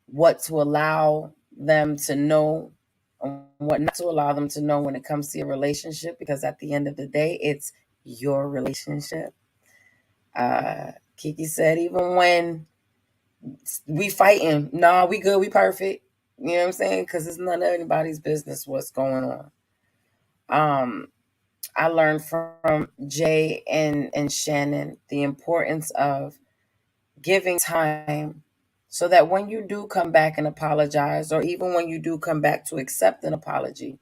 Speaker 10: what to allow them to know and what not to allow them to know when it comes to your relationship, because at the end of the day, it's your relationship. Kiki said, even when we fighting, nah, we good, we perfect. You know what I'm saying? Because it's none of anybody's business what's going on. I learned from Jay and Shannon the importance of giving time so that when you do come back and apologize, or even when you do come back to accept an apology,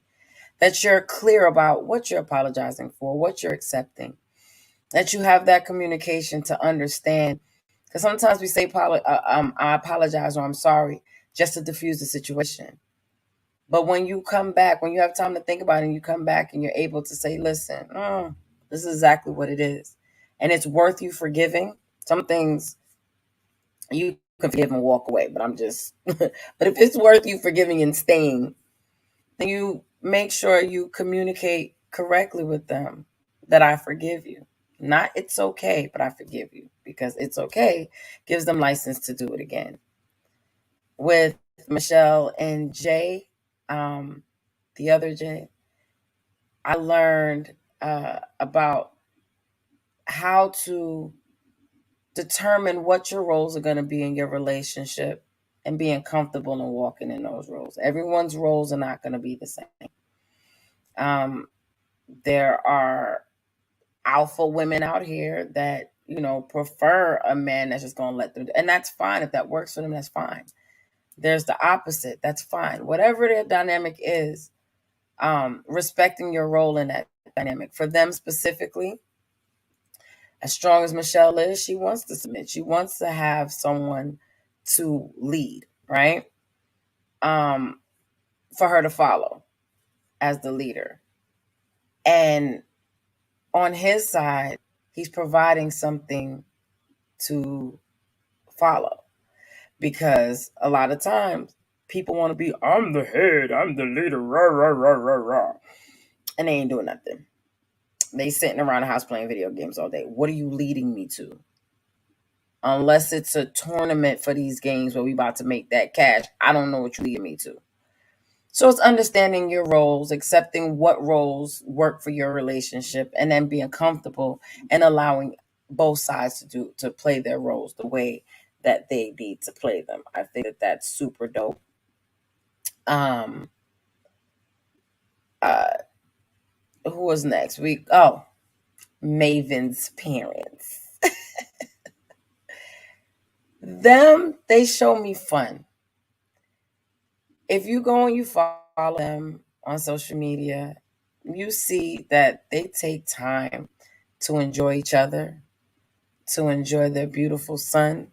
Speaker 10: that you're clear about what you're apologizing for, what you're accepting, that you have that communication to understand. Because sometimes we say, I apologize or I'm sorry, just to diffuse the situation. But when you come back, when you have time to think about it and you come back and you're able to say, listen, this is exactly what it is. And it's worth you forgiving. Some things you can forgive and walk away, but but if it's worth you forgiving and staying, then you make sure you communicate correctly with them that I forgive you. Not it's okay, but I forgive you, because it's okay gives them license to do it again. With Michelle and Jay, the other Jay, I learned about how to determine what your roles are going to be in your relationship and being comfortable and walking in those roles. Everyone's roles are not going to be the same. There are alpha women out here that, you know, prefer a man that's just going to let them, and that's fine. If that works for them, that's fine. There's the opposite. That's fine. Whatever their dynamic is, respecting your role in that dynamic. For them specifically, as strong as Michelle is, she wants to submit. She wants to have someone to lead, right? For her to follow as the leader. And on his side, he's providing something to follow. Because a lot of times people want to be, I'm the head, I'm the leader, rah, rah, rah, rah, rah. And they ain't doing nothing. They sitting around the house playing video games all day. What are you leading me to? Unless it's a tournament for these games where we about to make that cash, I don't know what you're leading me to. So it's understanding your roles, accepting what roles work for your relationship, and then being comfortable and allowing both sides to play their roles the way that they need to play them. I think that that's super dope. Who was next? Maven's parents. They show me fun. If you go and you follow them on social media, you see that they take time to enjoy each other, to enjoy their beautiful son,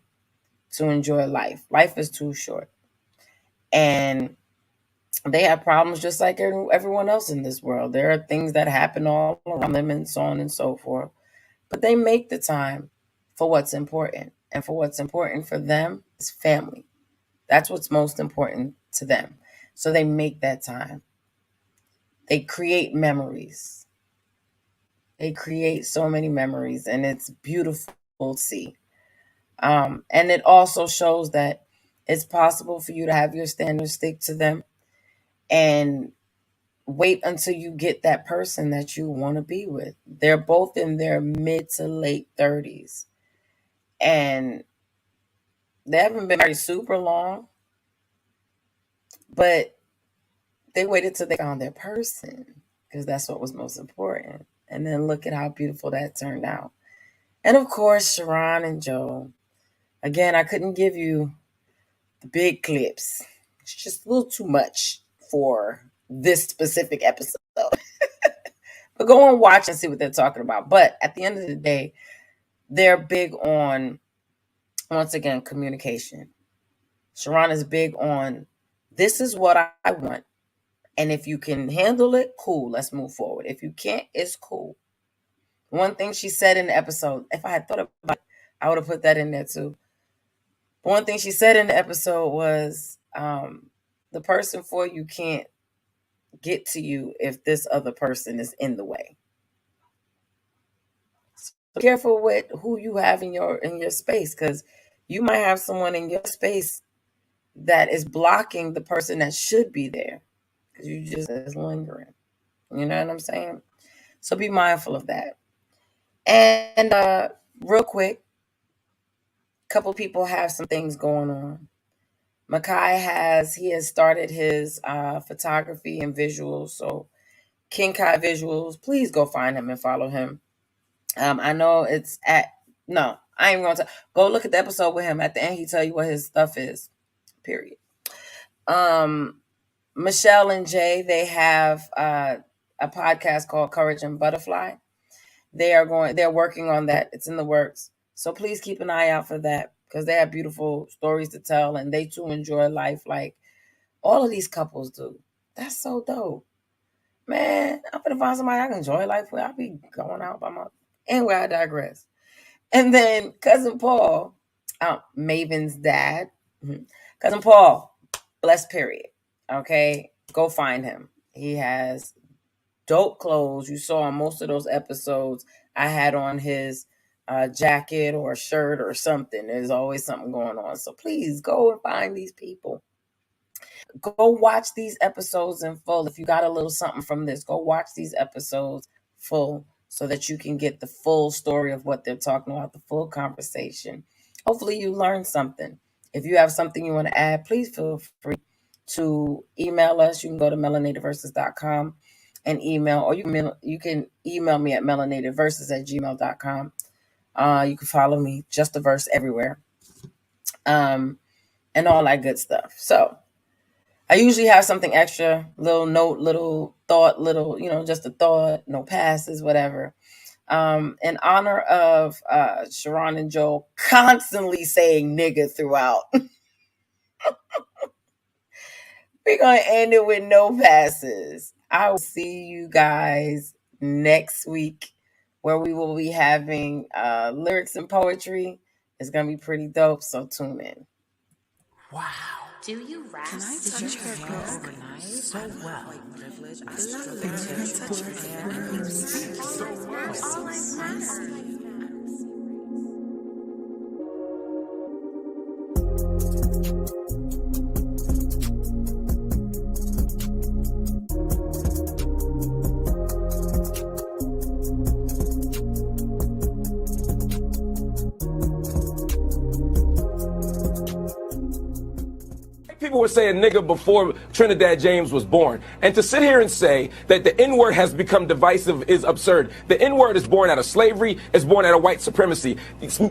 Speaker 10: to enjoy life. Life is too short. And they have problems just like everyone else in this world. There are things that happen all around them and so on and so forth. But they make the time for what's important. And for what's important for them is family. That's what's most important to them. So they make that time. They create memories. They create so many memories, and it's beautiful to see. And it also shows that it's possible for you to have your standards, stick to them, and wait until you get that person that you want to be with. They're both in their mid to late 30s, and they haven't been married super long, but they waited till they found their person because that's what was most important. And then look at how beautiful that turned out. And of course, Sharon and Joe. Again, I couldn't give you the big clips. It's just a little too much for this specific episode. But go and watch and see what they're talking about. But at the end of the day, they're big on, once again, communication. Sharon is big on, this is what I want. And if you can handle it, cool, let's move forward. If you can't, it's cool. One thing she said in the episode, if I had thought about it, I would have put that in there too. One thing she said in the episode was, the person for you can't get to you if this other person is in the way. So be careful with who you have in your space, because you might have someone in your space that is blocking the person that should be there because you just is lingering. You know what I'm saying? So be mindful of that. And real quick, a couple people have some things going on. Makai has started his photography and visuals. So King Kai Visuals, please go find him and follow him. I know it's I ain't going to go look at the episode with him. At the end, he tell you what his stuff is. Period. Michelle and Jay, they have a podcast called Courage and Butterfly. They're working on that. It's in the works. So please keep an eye out for that, because they have beautiful stories to tell, and they too enjoy life like all of these couples do. That's so dope. Man, I'm gonna find somebody I can enjoy life with. I'll be going out by my. Anyway, I digress. And then Cousin Paul, Maven's dad, Cousin Paul, blessed period. Okay, go find him. He has dope clothes. You saw on most of those episodes, I had on his jacket or shirt or something. There's always something going on. So please go and find these people. Go watch these episodes in full. If you got a little something from this, go watch these episodes full. so that you can get the full story of what they're talking about, the full conversation. Hopefully you learned something. If you have something you want to add, please feel free to email us. You can go to melanatedverses.com and email, or you can email me at melanatedverses@gmail.com. You can follow me, Just a Verse, everywhere, and all that good stuff. So I usually have something extra, little note, little thought, little, just a thought, no passes, whatever. In honor of Sharon and Joel constantly saying nigga throughout. We're going to end it with no passes. I will see you guys next week, where we will be having lyrics and poetry. It's going to be pretty dope, so tune in.
Speaker 11: Wow. Do you rap? Can I touch her hair overnight? So well. Privilege. I love it. Can I touch her hair? So well. All I matter.
Speaker 18: People were saying nigga before Trinidad James was born. And to sit here and say that the N-word has become divisive is absurd. The N-word is born out of slavery, it's born out of white supremacy.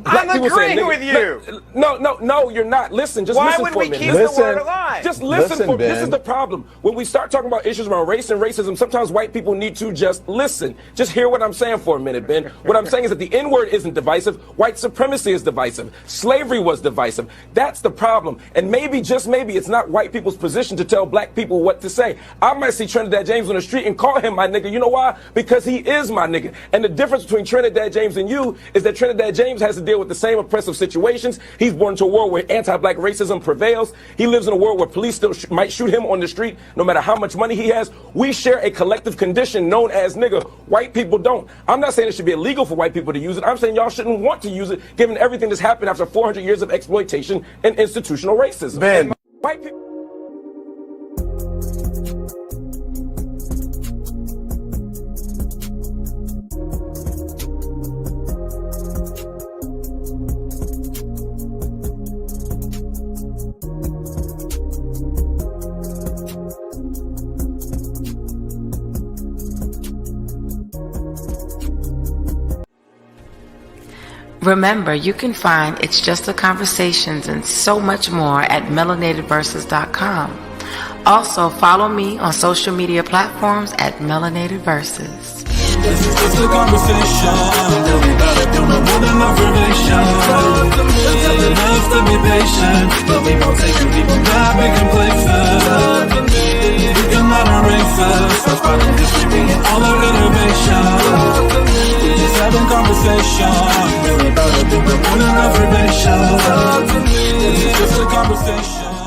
Speaker 19: I'm agreeing with you.
Speaker 18: No, you're not. Listen, just
Speaker 19: Why
Speaker 18: listen
Speaker 19: would
Speaker 18: for
Speaker 19: we
Speaker 18: a minute.
Speaker 19: keep the word alive?
Speaker 18: Just listen for this is the problem. When we start talking about issues around race and racism, sometimes white people need to just listen. Just hear what I'm saying for a minute, Ben. What I'm saying is that the N-word isn't divisive. White supremacy is divisive. Slavery was divisive. That's the problem. And maybe, just maybe, it's not white people's position to tell black people what to say. I might see Trinidad James on the street and call him my nigga. You know why? Because he is my nigga. And the difference between Trinidad James and you is that Trinidad James has to deal with the same oppressive situations. He's born into a world where anti-black racism prevails. He lives in a world where police still might shoot him on the street no matter how much money he has. We share a collective condition known as nigga. White people don't. I'm not saying it should be illegal for white people to use it. I'm saying y'all shouldn't want to use it given everything that's happened after 400 years of exploitation and institutional racism.
Speaker 19: Ben.
Speaker 18: White people.
Speaker 11: Remember, you can find It's Just a Conversations and so much more at melanatedverses.com. Also, follow me on social media platforms at Melanated Verses.
Speaker 3: This is just a conversation. Everybody don't know more than observation. Tell enough to be patient, but we won't take it, we will not be complacent. We can moderate fast, that's part of history being all our innovation. We just having conversation. Everybody don't know more than observation. This is just a conversation.